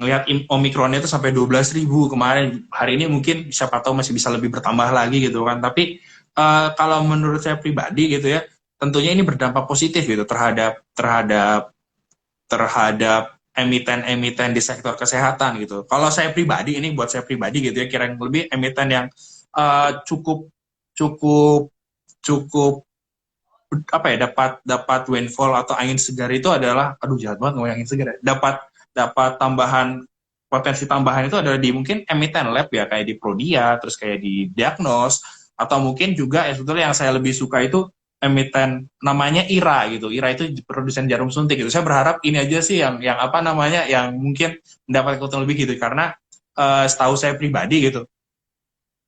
ngelihat Omikronnya itu sampai 12.000 kemarin. Hari ini mungkin siapa tahu masih bisa lebih bertambah lagi gitu kan. Tapi kalau menurut saya pribadi gitu ya, tentunya ini berdampak positif gitu terhadap emiten-emiten di sektor kesehatan gitu. Kalau saya pribadi, ini buat saya pribadi gitu ya, kira-kira lebih emiten yang cukup apa ya, dapat windfall atau angin segar itu adalah, aduh jahat banget ngomong angin segar ya, dapat potensi tambahan itu adalah di mungkin emiten lab ya, kayak di Prodia, terus kayak di Diagnos, atau mungkin juga ya sebetulnya yang saya lebih suka itu emiten namanya IRA gitu. IRA itu produsen jarum suntik gitu. Saya berharap ini aja sih yang apa namanya, yang mungkin mendapat keuntungan lebih gitu, karena setahu saya pribadi gitu,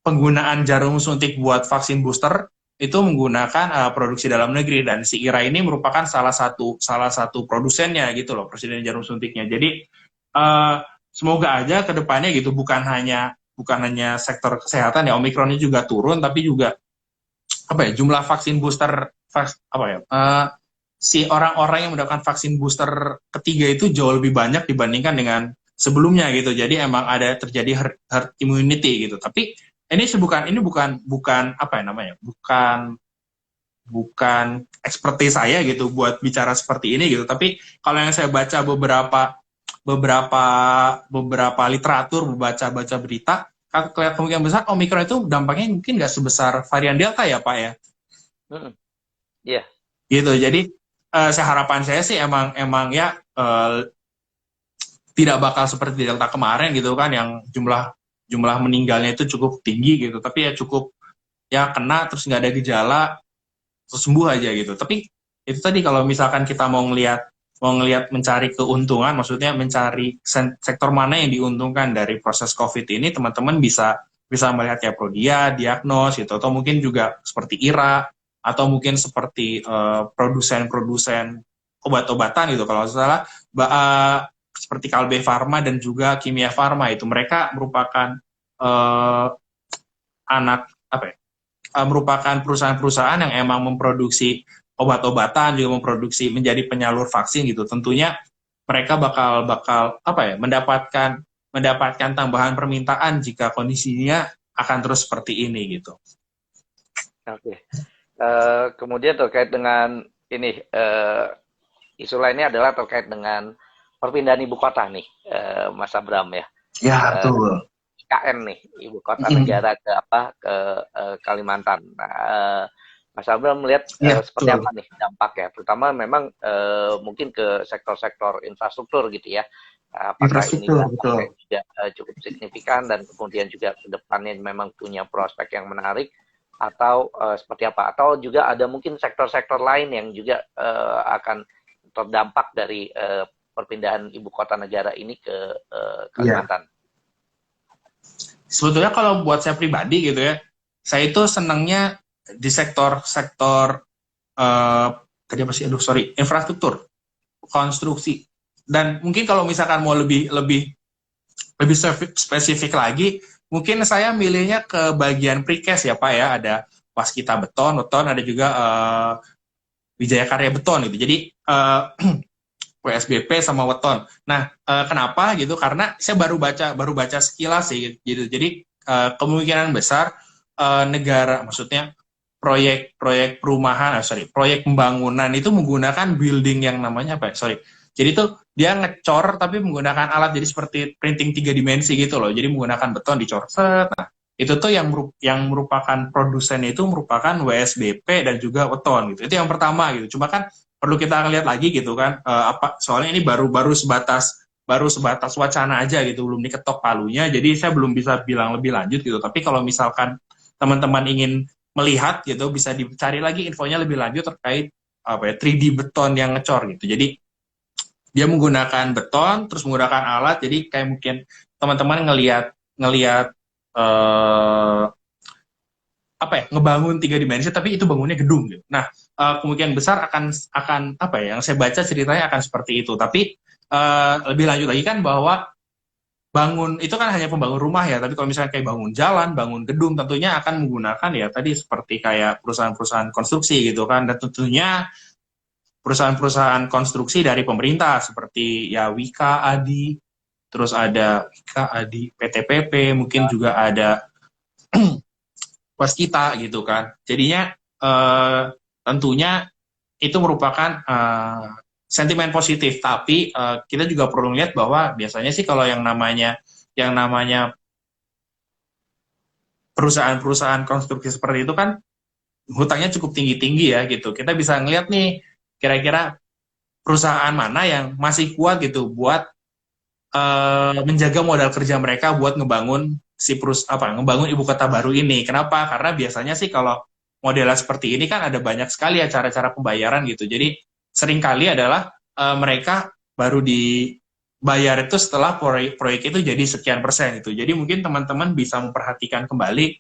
penggunaan jarum suntik buat vaksin booster itu menggunakan produksi dalam negeri, dan si IRA ini merupakan salah satu produsennya gitu loh, presiden jarum suntiknya. Jadi semoga aja ke depannya gitu bukan hanya sektor kesehatan ya, Omikronnya juga turun, tapi juga apa ya, jumlah vaksin booster si orang-orang yang mendapatkan vaksin booster ketiga itu jauh lebih banyak dibandingkan dengan sebelumnya gitu. Jadi emang ada terjadi herd immunity gitu. Tapi ini bukan apa ya namanya, bukan expertise saya gitu buat bicara seperti ini gitu. Tapi kalau yang saya baca beberapa literatur, baca berita, kemungkinan besar Omikron itu dampaknya mungkin nggak sebesar varian Delta ya Pak ya. Iya. Gitu. Jadi harapan saya sih emang ya tidak bakal seperti Delta kemarin gitu kan, yang jumlah meninggalnya itu cukup tinggi gitu, tapi ya cukup ya kena terus nggak ada gejala terus sembuh aja gitu. Tapi itu tadi kalau misalkan kita mau ngelihat mencari keuntungan, maksudnya mencari sektor mana yang diuntungkan dari proses COVID ini, teman-teman bisa melihat ya Prodia, Diagnos gitu, atau mungkin juga seperti IRA, atau mungkin seperti produsen-produsen obat-obatan gitu. Kalau salah, seperti Kalbe Farma dan juga Kimia Farma, itu mereka merupakan anak apa ya? Merupakan perusahaan-perusahaan yang emang memproduksi obat-obatan, juga memproduksi menjadi penyalur vaksin gitu. Tentunya mereka bakal apa ya, mendapatkan tambahan permintaan jika kondisinya akan terus seperti ini gitu. Oke. Kemudian terkait dengan ini, isu lainnya adalah terkait dengan perpindahan ibu kota nih, Mas Abram ya. Ya, betul. IKN nih, ibu kota negara ke Kalimantan. Nah, Mas Abram melihat seperti apa nih dampaknya, terutama memang mungkin ke sektor-sektor infrastruktur gitu ya. Apakah ini dampaknya juga cukup signifikan dan kemudian juga ke depannya memang punya prospek yang menarik, atau seperti apa? Atau juga ada mungkin sektor-sektor lain yang juga akan terdampak dari perpindahan ibu kota negara ini ke Kalimantan. Sebetulnya kalau buat saya pribadi gitu ya, saya itu senangnya di sektor infrastruktur, konstruksi. Dan mungkin kalau misalkan mau lebih spesifik lagi, mungkin saya milihnya ke bagian precast ya Pak ya. Ada Waskita Beton, ada juga Wijaya Karya Beton gitu. Jadi PSBP sama Weton. Nah, kenapa gitu? Karena saya baru baca sekilas sih gitu. Jadi kemungkinan besar negara, maksudnya proyek perumahan, proyek pembangunan itu menggunakan building yang namanya apa? Jadi tuh dia ngecor tapi menggunakan alat jadi seperti printing 3 dimensi gitu loh. Jadi menggunakan beton dicor set. Nah, itu tuh yang merupakan produsen itu merupakan WSBP dan juga Weton gitu. Itu yang pertama gitu. Cuma kan perlu kita lihat lagi gitu kan, soalnya ini baru sebatas wacana aja gitu, belum diketok palunya, jadi saya belum bisa bilang lebih lanjut gitu. Tapi kalau misalkan teman-teman ingin melihat gitu, bisa dicari lagi infonya lebih lanjut terkait 3D beton yang ngecor gitu. Jadi dia menggunakan beton terus menggunakan alat, jadi kayak mungkin teman-teman ngelihat ngebangun 3 dimensi tapi itu bangunnya gedung gitu. Nah, kemungkinan besar akan apa ya, yang saya baca ceritanya akan seperti itu. Tapi lebih lanjut lagi kan bahwa bangun itu kan hanya pembangun rumah ya, tapi kalau misalnya kayak bangun jalan, bangun gedung, tentunya akan menggunakan ya tadi seperti kayak perusahaan-perusahaan konstruksi gitu kan, dan tentunya perusahaan-perusahaan konstruksi dari pemerintah seperti ya Wika, Adi, terus ada Wika, Adi, PTPP, mungkin juga ada Waskita gitu kan. Jadinya tentunya itu merupakan sentimen positif, tapi kita juga perlu lihat bahwa biasanya sih kalau yang namanya perusahaan-perusahaan konstruksi seperti itu kan hutangnya cukup tinggi-tinggi ya gitu. Kita bisa ngelihat nih kira-kira perusahaan mana yang masih kuat gitu buat menjaga modal kerja mereka buat ngebangun ngebangun ibu kota baru ini. Kenapa? Karena biasanya sih kalau modelnya seperti ini kan ada banyak sekali ya cara-cara pembayaran gitu. Jadi seringkali adalah mereka baru dibayar itu setelah proyek itu jadi sekian persen gitu. Jadi mungkin teman-teman bisa memperhatikan kembali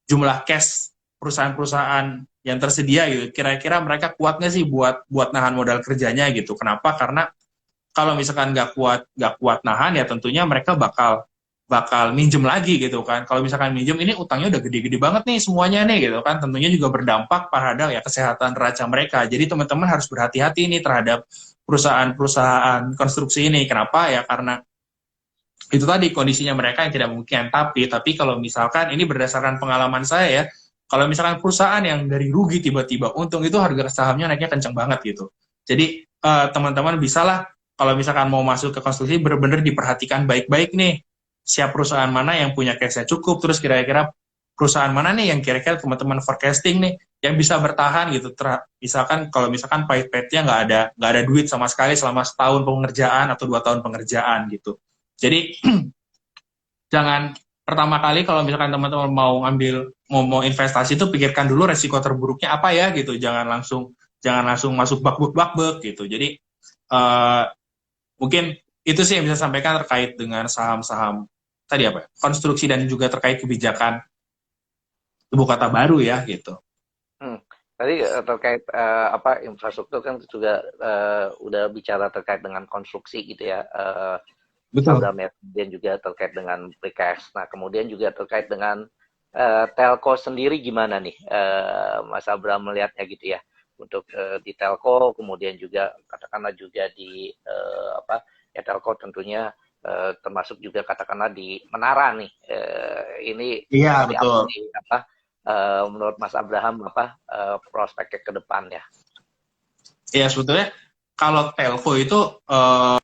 jumlah cash perusahaan-perusahaan yang tersedia gitu. Kira-kira mereka kuat nggak sih buat nahan modal kerjanya gitu. Kenapa? Karena kalau misalkan nggak kuat nahan ya tentunya mereka bakal minjem lagi gitu kan. Kalau misalkan minjem ini utangnya udah gede-gede banget nih semuanya nih gitu kan. Tentunya juga berdampak terhadap ya kesehatan neraca mereka. Jadi teman-teman harus berhati-hati nih terhadap perusahaan-perusahaan konstruksi ini. Kenapa? Ya karena itu tadi kondisinya mereka yang tidak mungkin. Tapi kalau misalkan ini berdasarkan pengalaman saya ya, kalau misalkan perusahaan yang dari rugi tiba-tiba untung, itu harga sahamnya naiknya kencang banget gitu. Jadi teman-teman bisalah kalau misalkan mau masuk ke konstruksi benar-benar diperhatikan baik-baik nih, siap perusahaan mana yang punya cash-nya cukup, terus kira-kira perusahaan mana nih yang kira-kira teman-teman forecasting nih, yang bisa bertahan gitu. Misalkan kalau misalkan pahit-pahitnya nggak ada duit sama sekali selama setahun pengerjaan atau 2 tahun pengerjaan gitu. Jadi jangan pertama kali kalau misalkan teman-teman mau investasi itu pikirkan dulu resiko terburuknya apa ya gitu. Jangan langsung masuk bak-bak gitu. Jadi eh, mungkin itu sih yang bisa sampaikan terkait dengan saham-saham tadi apa ya, konstruksi dan juga terkait kebijakan ibu kota baru ya gitu. Hmm. Tadi terkait apa infrastruktur kan juga udah bicara terkait dengan konstruksi gitu ya, Mas Betul. Abram ya. Kemudian juga terkait dengan precast. Nah, kemudian juga terkait dengan telco sendiri gimana nih, Mas Abram melihatnya gitu ya, untuk di telco, kemudian juga katakanlah juga di apa ya telco tentunya termasuk juga katakanlah di menara nih. Ini Iya, seperti apa betul. sih apa menurut Mas Abraham apa prospeknya ke depan ya? Ya sebetulnya kalau telco itu eh,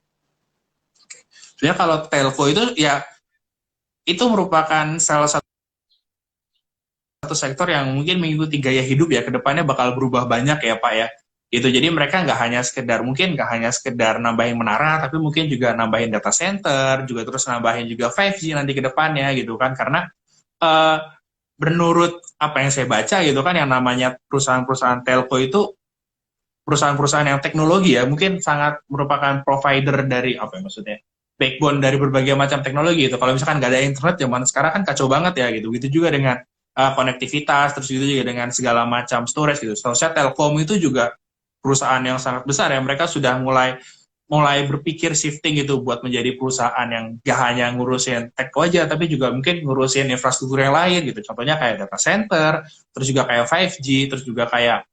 sebenarnya kalau telco itu ya itu merupakan salah satu sektor yang mungkin mengikuti gaya hidup ya, kedepannya bakal berubah banyak ya Pak ya. Gitu. Jadi mereka nggak hanya sekedar nambahin menara, tapi mungkin juga nambahin data center, juga terus nambahin juga 5G nanti ke depannya gitu kan. Karena uh, menurut apa yang saya baca gitu kan, yang namanya perusahaan-perusahaan telco itu perusahaan-perusahaan yang teknologi ya, mungkin sangat merupakan provider dari apa ya maksudnya, backbone dari berbagai macam teknologi itu. Kalau misalkan nggak ada internet zaman sekarang kan kacau banget ya gitu. Gitu juga dengan konektivitas, terus gitu juga dengan segala macam storage gitu. Seharusnya Telkom itu juga perusahaan yang sangat besar ya. Mereka sudah mulai mulai berpikir shifting itu buat menjadi perusahaan yang gak hanya ngurusin tech aja, tapi juga mungkin ngurusin infrastruktur yang lain gitu. Contohnya kayak data center, terus juga kayak 5G, terus juga kayak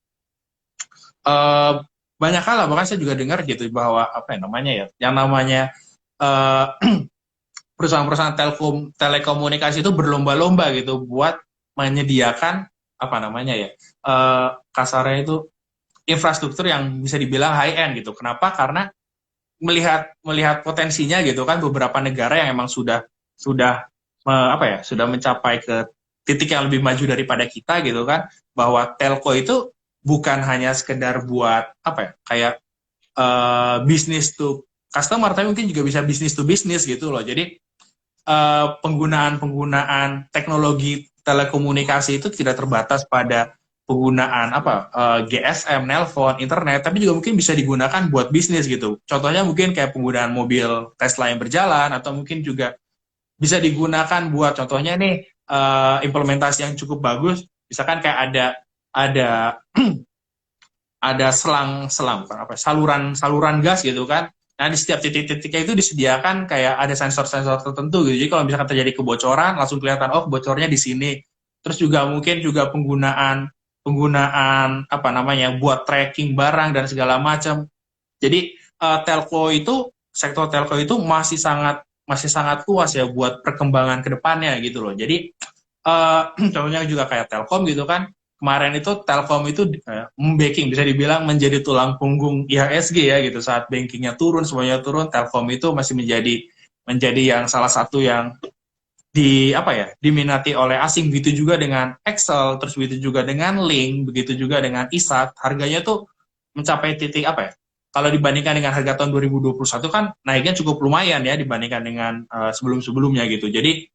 uh, banyak hal lah. Bahkan saya juga dengar gitu bahwa apa ya namanya ya, yang namanya uh, perusahaan-perusahaan telekomunikasi itu berlomba-lomba gitu buat menyediakan apa namanya ya, kasarnya itu infrastruktur yang bisa dibilang high end gitu. Kenapa? Karena melihat melihat potensinya gitu kan, beberapa negara yang emang sudah apa ya, sudah mencapai ke titik yang lebih maju daripada kita gitu kan, bahwa telco itu bukan hanya sekedar buat apa ya, kayak bisnis to customer, tapi mungkin juga bisa bisnis to bisnis gitu loh. Jadi penggunaan teknologi telekomunikasi itu tidak terbatas pada penggunaan apa GSM, nelpon, internet, tapi juga mungkin bisa digunakan buat bisnis gitu. Contohnya mungkin kayak penggunaan mobil Tesla yang berjalan, atau mungkin juga bisa digunakan buat contohnya nih implementasi yang cukup bagus, misalkan kayak ada ada selang apa saluran saluran gas gitu kan. Nah, di setiap titik-titiknya itu disediakan kayak ada sensor-sensor tertentu gitu. Jadi kalau misalkan terjadi kebocoran, langsung kelihatan oh bocornya di sini. Terus juga mungkin juga penggunaan penggunaan apa namanya buat tracking barang dan segala macam. Jadi telco itu sektor telco itu masih sangat luas ya buat perkembangan kedepannya gitu loh. Jadi contohnya juga kayak Telkom gitu kan. Kemarin itu Telkom itu backing bisa dibilang menjadi tulang punggung IHSG ya gitu. Saat bankingnya turun, semuanya turun, Telkom itu masih menjadi yang salah satu yang apa ya, diminati oleh asing. Begitu juga dengan Excel, terus begitu juga dengan Link, begitu juga dengan ISAT. Harganya tuh mencapai titik apa ya? Kalau dibandingkan dengan harga tahun 2021 kan naiknya cukup lumayan ya dibandingkan dengan sebelum-sebelumnya gitu. Jadi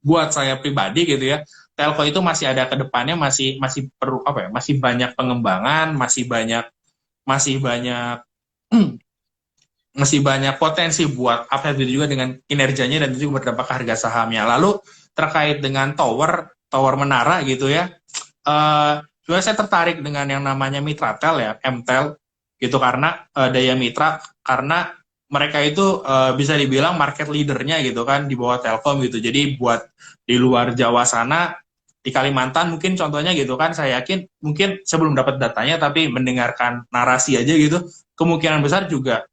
buat saya pribadi gitu ya, telco itu masih ada ke depannya, masih masih perlu apa ya, masih banyak pengembangan, masih banyak masih banyak potensi buat upside juga dengan kinerjanya, dan itu juga berdampak ke harga sahamnya. Lalu terkait dengan tower tower menara gitu ya, sebenarnya saya tertarik dengan yang namanya Mitratel ya, Mtel gitu, karena daya mitra, karena mereka itu bisa dibilang market leadernya gitu kan di bawah Telkom gitu. Jadi buat di luar Jawa sana, di Kalimantan mungkin contohnya gitu kan, saya yakin mungkin sebelum dapat datanya tapi mendengarkan narasi aja gitu, kemungkinan besar juga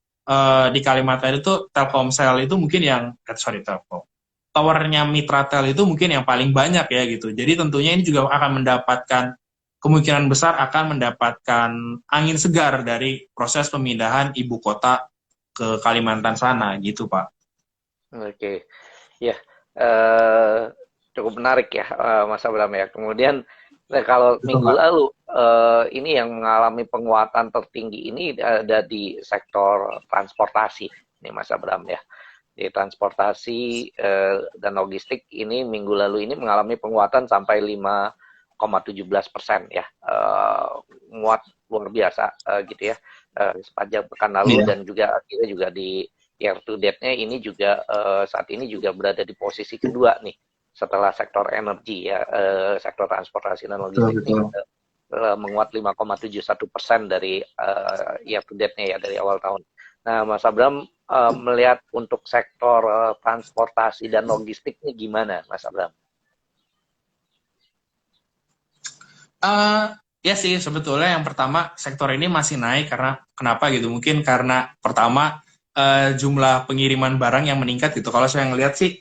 di Kalimantan itu Telkomsel itu mungkin yang sorry Telkom towernya Mitratel itu mungkin yang paling banyak ya gitu. Jadi tentunya ini juga akan mendapatkan kemungkinan besar akan mendapatkan angin segar dari proses pemindahan ibu kota ke Kalimantan sana gitu Pak. Oke, ya, eh, cukup menarik ya, Mas Abram ya. Kemudian Nah, kalau Betul, minggu Pak. lalu ini yang mengalami penguatan tertinggi ini ada di sektor transportasi, ini Mas Abram ya. Di transportasi dan logistik ini minggu lalu ini mengalami penguatan sampai 5,17% ya, muat luar biasa gitu ya sepanjang pekan lalu, Iya, dan juga akhirnya juga di year to date-nya ini juga saat ini juga berada di posisi kedua nih setelah sektor energi ya, sektor transportasi dan betul, logistik ini betul. menguat 5,71% dari year to date-nya ya, dari awal tahun. Nah, Mas Abram melihat untuk sektor transportasi dan logistiknya gimana, Mas Abram? Eh, ya sih, sebetulnya yang pertama sektor ini masih naik karena kenapa gitu? Mungkin karena pertama jumlah pengiriman barang yang meningkat gitu. Kalau saya ngelihat sih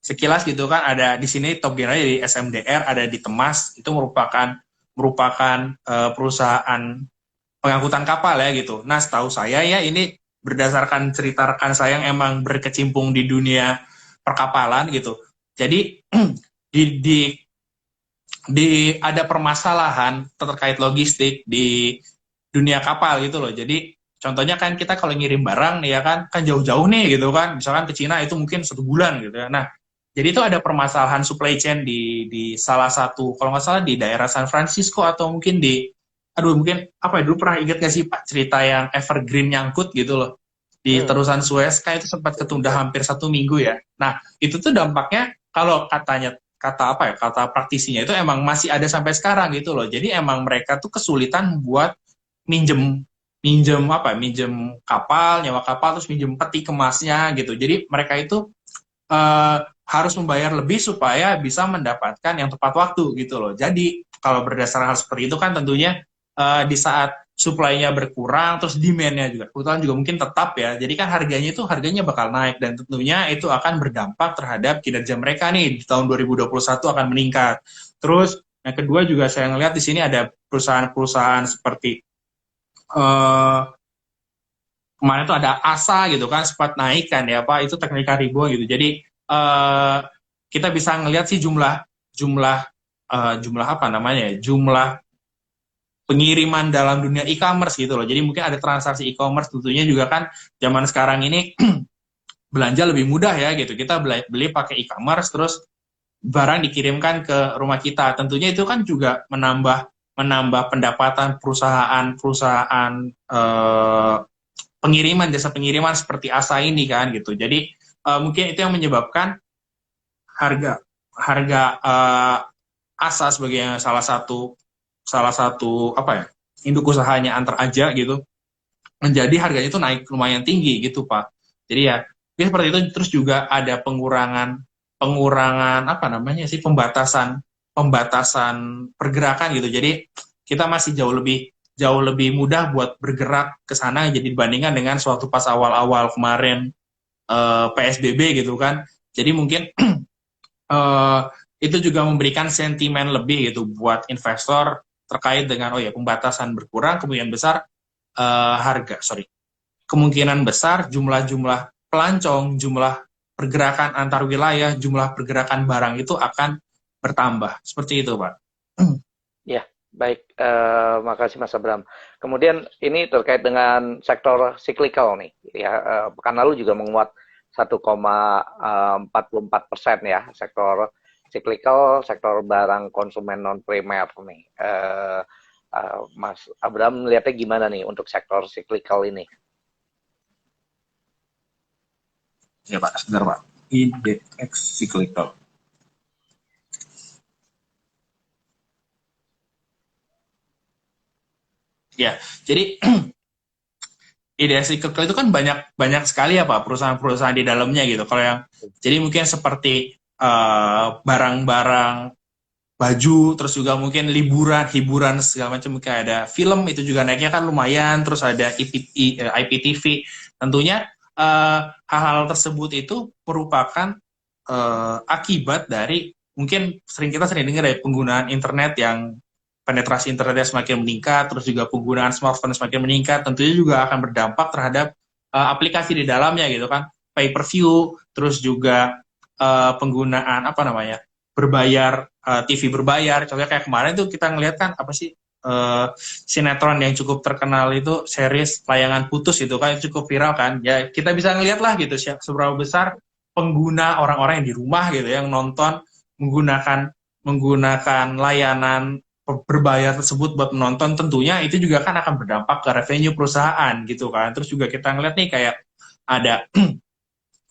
sekilas gitu kan ada di sini top gearnya di SMDR, ada di Temas, itu merupakan merupakan perusahaan pengangkutan kapal ya gitu. Nah, setahu saya ya ini berdasarkan cerita rekan saya yang emang berkecimpung di dunia perkapalan gitu. Jadi di ada permasalahan terkait logistik di dunia kapal gitu loh. Jadi contohnya kan kita kalau ngirim barang nih ya kan jauh-jauh nih gitu kan, misalkan ke Cina itu mungkin 1 bulan gitu ya. Nah, jadi itu ada permasalahan supply chain di salah satu, kalau nggak salah di daerah San Francisco atau mungkin di, aduh mungkin apa ya, dulu pernah ingat nggak sih Pak cerita yang Evergreen nyangkut gitu loh di Hmm, terusan Suez, kan itu sempat ketunda hampir 1 minggu ya. Nah, itu tuh dampaknya kalau katanya kata apa ya, kata praktisinya itu emang masih ada sampai sekarang gitu loh. Jadi emang mereka tuh kesulitan buat minjem minjem apa ya, minjem kapal, nyewa kapal, terus minjem peti kemasnya gitu. Jadi mereka itu harus membayar lebih supaya bisa mendapatkan yang tepat waktu gitu loh. Jadi kalau berdasarkan hal seperti itu kan tentunya di saat supply-nya berkurang, terus demand-nya juga kebetulan juga mungkin tetap ya. Jadi kan harganya bakal naik, dan tentunya itu akan berdampak terhadap kinerja mereka nih di tahun 2021 akan meningkat. Terus yang kedua juga saya ngelihat di sini ada perusahaan-perusahaan seperti eh, kemarin tuh ada ASA gitu kan sempat naik kan ya Pak, itu teknika ribuan gitu. Jadi eh, kita bisa ngelihat sih jumlah jumlah jumlah apa namanya ya, jumlah pengiriman dalam dunia e-commerce gitu loh. Jadi mungkin ada transaksi e-commerce, tentunya juga kan zaman sekarang ini belanja lebih mudah ya gitu. Kita beli pakai e-commerce, terus barang dikirimkan ke rumah kita. Tentunya itu kan juga menambah menambah pendapatan perusahaan-perusahaan pengiriman, jasa pengiriman seperti ASA ini kan gitu. Jadi mungkin itu yang menyebabkan harga harga ASA sebagai salah satu apa ya, induk usahanya Antar Aja gitu, menjadi harganya itu naik lumayan tinggi gitu Pak. Jadi ya, ya seperti itu. Terus juga ada pengurangan pengurangan apa namanya sih, pembatasan pembatasan pergerakan gitu. Jadi kita masih jauh lebih mudah buat bergerak ke sana jadi dibandingkan dengan suatu pas awal-awal kemarin PSBB gitu kan. Jadi mungkin eh, itu juga memberikan sentimen lebih gitu buat investor terkait dengan, oh ya, pembatasan berkurang, kemungkinan besar kemungkinan besar jumlah-jumlah pelancong, jumlah pergerakan antar wilayah, jumlah pergerakan barang itu akan bertambah. Seperti itu, Pak. ya, baik. Makasih Mas Abram. Kemudian ini terkait dengan sektor cyclical nih. Ya, pekan lalu juga menguat 1,44% ya, sektor cyclical, sektor barang konsumen non primer nih. Mas Abram melihatnya gimana nih untuk sektor cyclical ini? Ya, Pak. Sebentar, Pak. IDX cyclical. Ya, jadi IDX cyclical itu kan banyak banyak sekali ya Pak perusahaan-perusahaan di dalamnya gitu. Kalau yang jadi mungkin seperti barang-barang baju, terus juga mungkin liburan, hiburan segala macam, kayak ada film itu juga naiknya kan lumayan, terus ada IPTV. Tentunya hal-hal tersebut itu merupakan akibat dari, mungkin kita sering dengar ya, penggunaan internet yang penetrasi internetnya semakin meningkat, terus juga penggunaan smartphone semakin meningkat, tentunya juga akan berdampak terhadap aplikasi di dalamnya gitu kan, pay per view, terus juga penggunaan apa namanya, berbayar TV berbayar. Contohnya kayak kemarin tuh kita ngeliat kan apa sih sinetron yang cukup terkenal itu series Layangan Putus itu kan cukup viral kan. Ya kita bisa ngeliat lah gitu seberapa besar pengguna orang-orang yang di rumah gitu yang nonton menggunakan layanan berbayar tersebut buat menonton, tentunya itu juga kan akan berdampak ke revenue perusahaan gitu kan. Terus juga kita ngeliat nih kayak ada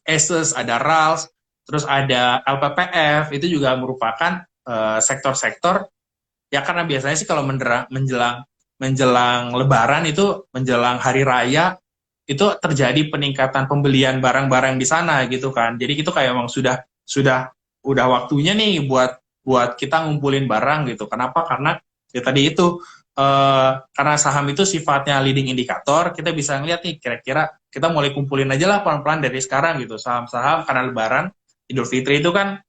Asus, ada RALS, terus ada LPPF, itu juga merupakan sektor-sektor ya karena biasanya sih kalau menjelang Lebaran itu menjelang Hari Raya itu terjadi peningkatan pembelian barang-barang di sana gitu kan. Jadi itu kayak emang udah waktunya nih buat kita ngumpulin barang gitu. Kenapa? Karena ya tadi itu karena saham itu sifatnya leading indikator, kita bisa ngeliat nih kira-kira kita mulai kumpulin aja lah pelan-pelan dari sekarang gitu saham-saham karena Lebaran Idul Fitri itu kan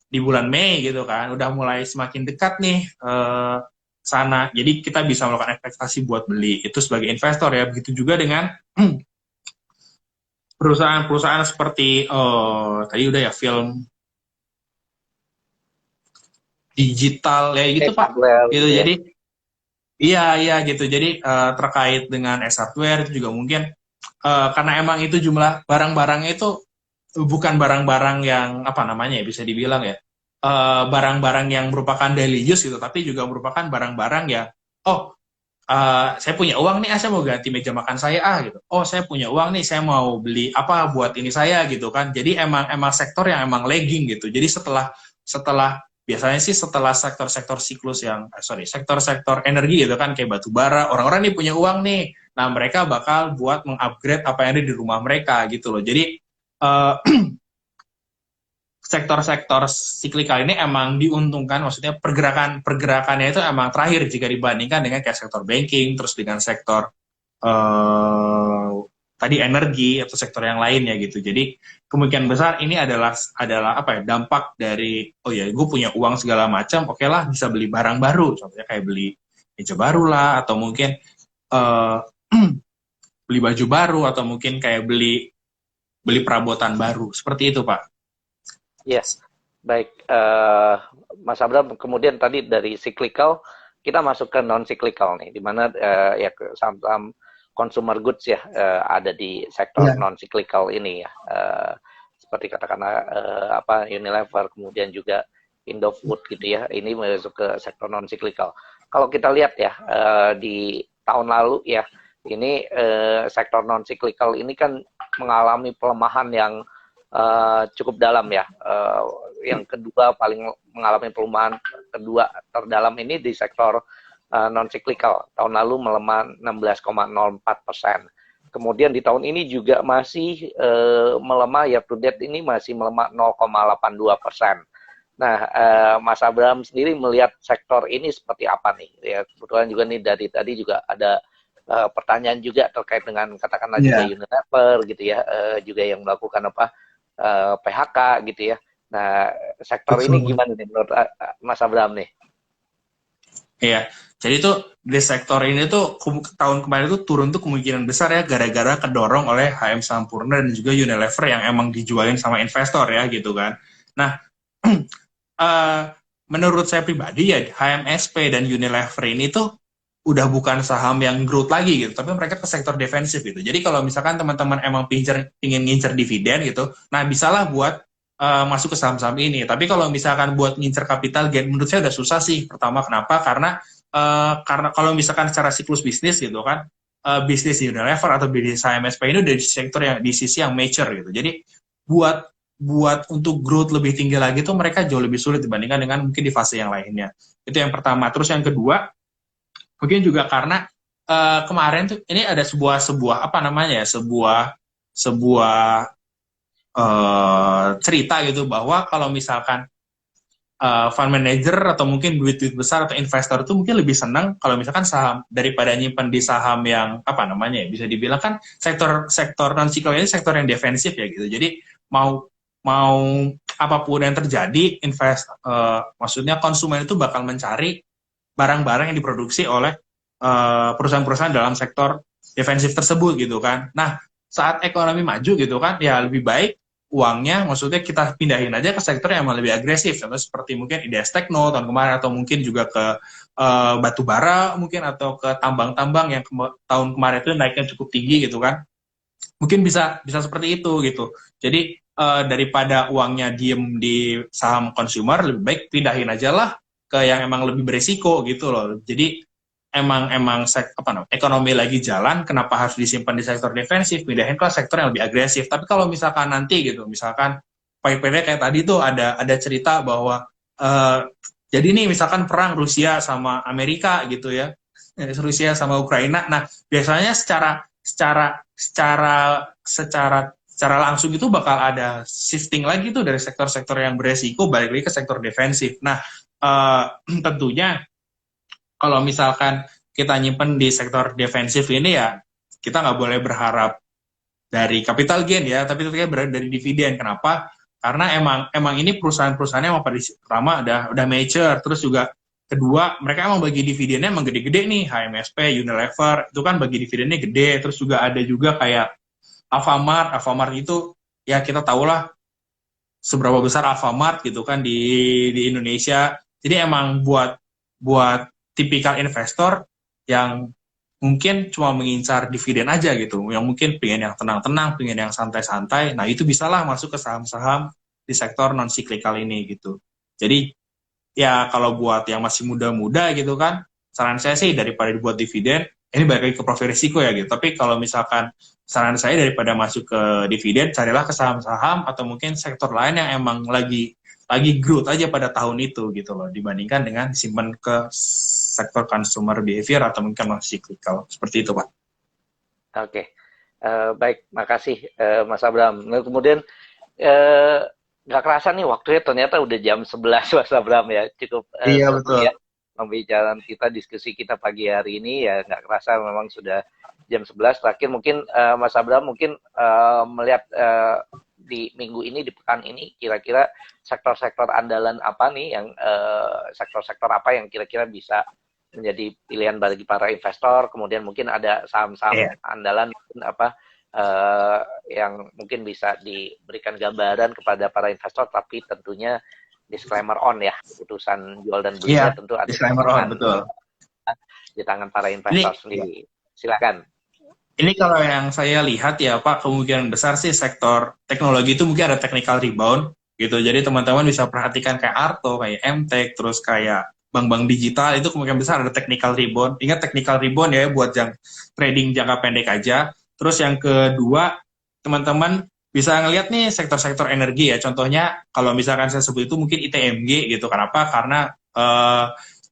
di bulan Mei gitu kan, udah mulai semakin dekat nih sana. Jadi kita bisa melakukan investasi buat beli itu sebagai investor ya. Begitu juga dengan perusahaan-perusahaan seperti tadi udah ya film digital ya gitu Pak. Gitu ya. Jadi iya gitu. Jadi terkait dengan hardware itu juga mungkin karena emang itu jumlah barang-barangnya itu bukan barang-barang yang apa namanya ya bisa dibilang ya barang-barang yang merupakan daily use gitu, tapi juga merupakan barang-barang yang saya punya uang nih, saya mau ganti meja makan saya gitu. Oh, saya punya uang nih, saya mau beli apa buat ini saya gitu kan. Jadi emang sektor yang emang lagging gitu. Jadi setelah biasanya sih setelah sektor-sektor siklus yang sektor-sektor energi gitu kan kayak batu bara, orang-orang nih punya uang nih. Nah, mereka bakal buat mengupgrade apa yang ada di rumah mereka gitu loh. Jadi sektor-sektor siklikal ini emang diuntungkan, maksudnya pergerakannya itu emang terakhir jika dibandingkan dengan kayak sektor banking, terus dengan sektor tadi energi atau sektor yang lainnya gitu. Jadi kemungkinan besar ini adalah apa ya dampak dari gue punya uang segala macam, oke lah bisa beli barang baru, contohnya kayak beli meja baru lah atau mungkin beli baju baru atau mungkin kayak beli perabotan baru seperti itu Pak. Yes, baik Mas Abram. Kemudian tadi dari cyclical kita masuk ke non cyclical nih, di mana ya saham-saham consumer goods ya ada di sektor non cyclical ini ya, seperti katakanlah Unilever, kemudian juga Indofood gitu ya. Ini masuk ke sektor non cyclical. Kalau kita lihat ya di tahun lalu ya, ini sektor non cyclical ini kan mengalami pelemahan yang cukup dalam ya. Yang kedua paling mengalami pelemahan kedua terdalam ini di sektor non cyclical. Tahun lalu melemah 16,04%. Kemudian di tahun ini juga masih melemah, ya to date ini masih melemah 0,82%. Nah, Mas Abraham sendiri melihat sektor ini seperti apa nih? Ya, kebetulan juga nih dari tadi juga ada pertanyaan juga terkait dengan katakanlah juga Unilever gitu ya, juga yang melakukan PHK gitu ya. Nah, sektor ini gimana nih menurut Mas Abraham nih? Iya, jadi tuh di sektor ini tuh tahun kemarin tuh turun tuh kemungkinan besar ya gara-gara kedorong oleh HM Sampurna dan juga Unilever yang emang dijualin sama investor ya gitu kan. Nah, menurut saya pribadi ya HMSP dan Unilever ini tuh udah bukan saham yang growth lagi gitu, tapi mereka ke sektor defensif gitu. Jadi kalau misalkan teman-teman emang pingin ngincer dividen gitu, nah bisalah buat masuk ke saham-saham ini. Tapi kalau misalkan buat ngincer capital gain, menurut saya udah susah sih. Pertama, kenapa? Karena kalau misalkan secara siklus bisnis gitu kan, bisnis Unilever atau bisnis HMSP ini udah di sektor yang di sisi yang mature gitu. Jadi buat untuk growth lebih tinggi lagi tuh mereka jauh lebih sulit dibandingkan dengan mungkin di fase yang lainnya. Itu yang pertama. Terus yang kedua, mungkin juga karena kemarin tuh ini ada sebuah apa namanya ya, sebuah cerita gitu bahwa kalau misalkan fund manager atau mungkin duit besar atau investor itu mungkin lebih senang kalau misalkan saham daripada nyimpan di saham yang apa namanya ya, bisa dibilang kan sektor non cyclical ini sektor yang defensif ya gitu. Jadi mau apapun yang terjadi, maksudnya konsumen itu bakal mencari barang-barang yang diproduksi oleh perusahaan-perusahaan dalam sektor defensif tersebut gitu kan. Nah, saat ekonomi maju gitu kan, ya lebih baik uangnya, maksudnya kita pindahin aja ke sektor yang lebih agresif, contoh seperti mungkin IDS Tekno tahun kemarin, atau mungkin juga ke batu bara mungkin, atau ke tambang-tambang yang tahun kemarin itu naiknya cukup tinggi gitu kan. Mungkin bisa bisa seperti itu gitu. Jadi daripada uangnya diem di saham consumer, lebih baik pindahin aja lah ke yang emang lebih beresiko gitu loh. Jadi ekonomi lagi jalan, kenapa harus disimpan di sektor defensif, pindahin ke sektor yang lebih agresif. Tapi kalau misalkan nanti gitu, misalkan pahit-pahitnya kayak tadi tuh ada cerita bahwa jadi nih misalkan perang Rusia sama Amerika gitu ya, Rusia sama Ukraina. Nah, biasanya secara langsung itu bakal ada shifting lagi tuh dari sektor-sektor yang beresiko balik lagi ke sektor defensif. Nah, tentunya kalau misalkan kita nyimpen di sektor defensif ini ya, kita nggak boleh berharap dari capital gain ya, tapi itu berharap dari dividen. Kenapa? Karena emang ini perusahaan-perusahaannya emang pertama udah mature, terus juga kedua mereka emang bagi dividennya emang gede-gede nih, HMSP, Unilever itu kan bagi dividennya gede, terus juga ada juga kayak Alfamart itu ya kita tahulah seberapa besar Alfamart gitu kan di Indonesia. Jadi emang buat tipikal investor yang mungkin cuma mengincar dividen aja gitu, yang mungkin pengen yang tenang-tenang, pengen yang santai-santai, nah itu bisalah masuk ke saham-saham di sektor non-cyclical ini gitu. Jadi ya kalau buat yang masih muda-muda gitu kan, saran saya sih daripada dibuat dividen, ini balik lagi ke profil risiko ya gitu. Tapi kalau misalkan saran saya daripada masuk ke dividen, carilah ke saham-saham atau mungkin sektor lain yang emang lagi growth aja pada tahun itu gitu loh, dibandingkan dengan disimpan ke sektor consumer behavior atau mungkin non cyclical. Seperti itu, Pak. Oke. Baik, makasih Mas Abram. Nah, kemudian nggak kerasa nih waktunya ternyata udah jam 11 Mas Abram ya. Cukup Iya, seru betul. ya pembicaraan kita, diskusi kita pagi hari ini ya, nggak kerasa memang sudah jam 11. Terakhir mungkin Mas Abram mungkin melihat di minggu ini, di pekan ini, kira-kira sektor-sektor andalan apa nih yang sektor-sektor apa yang kira-kira bisa menjadi pilihan bagi para investor. Kemudian mungkin ada saham-saham andalan mungkin apa yang mungkin bisa diberikan gambaran kepada para investor, tapi tentunya disclaimer on ya, keputusan jual dan belinya tentu ada Disclaimer on, betul. di tangan para investor sendiri. Silakan. Ini kalau yang saya lihat ya Pak, kemungkinan besar sih sektor teknologi itu mungkin ada technical rebound gitu. Jadi teman-teman bisa perhatikan kayak Arto, kayak MTech, terus kayak bank-bank digital itu kemungkinan besar ada technical rebound. Ingat technical rebound ya buat yang trading jangka pendek aja. Terus yang kedua, teman-teman bisa ngelihat nih sektor-sektor energi ya. Contohnya kalau misalkan saya sebut itu mungkin ITMG gitu. Kenapa? Karena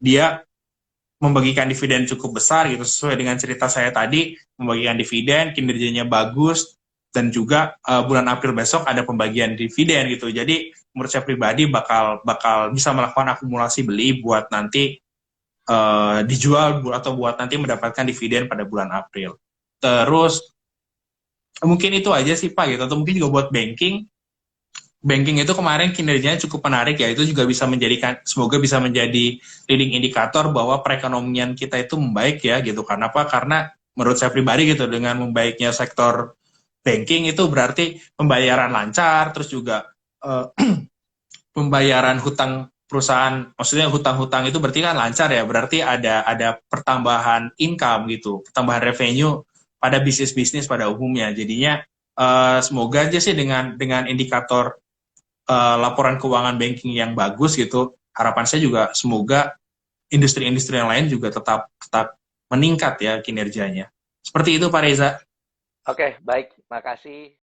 dia membagikan dividen cukup besar gitu, sesuai dengan cerita saya tadi, membagikan dividen, kinerjanya bagus, dan juga bulan April besok ada pembagian dividen gitu. Jadi menurut saya pribadi bakal bisa melakukan akumulasi beli buat nanti dijual atau buat nanti mendapatkan dividen pada bulan April. Terus mungkin itu aja sih Pak gitu, atau mungkin juga buat banking itu kemarin kinerjanya cukup menarik ya, itu juga bisa menjadikan, semoga bisa menjadi leading indikator bahwa perekonomian kita itu membaik ya gitu. Karena apa? Karena menurut saya pribadi gitu, dengan membaiknya sektor banking itu berarti pembayaran lancar, terus juga pembayaran hutang perusahaan, maksudnya hutang-hutang itu berarti kan lancar ya, berarti ada pertambahan income gitu, pertambahan revenue pada bisnis-bisnis pada umumnya. Jadinya semoga aja sih dengan indikator laporan keuangan banking yang bagus gitu, harapan saya juga semoga industri-industri yang lain juga tetap meningkat ya kinerjanya. Seperti itu Pak Reza. Oke, baik, makasih.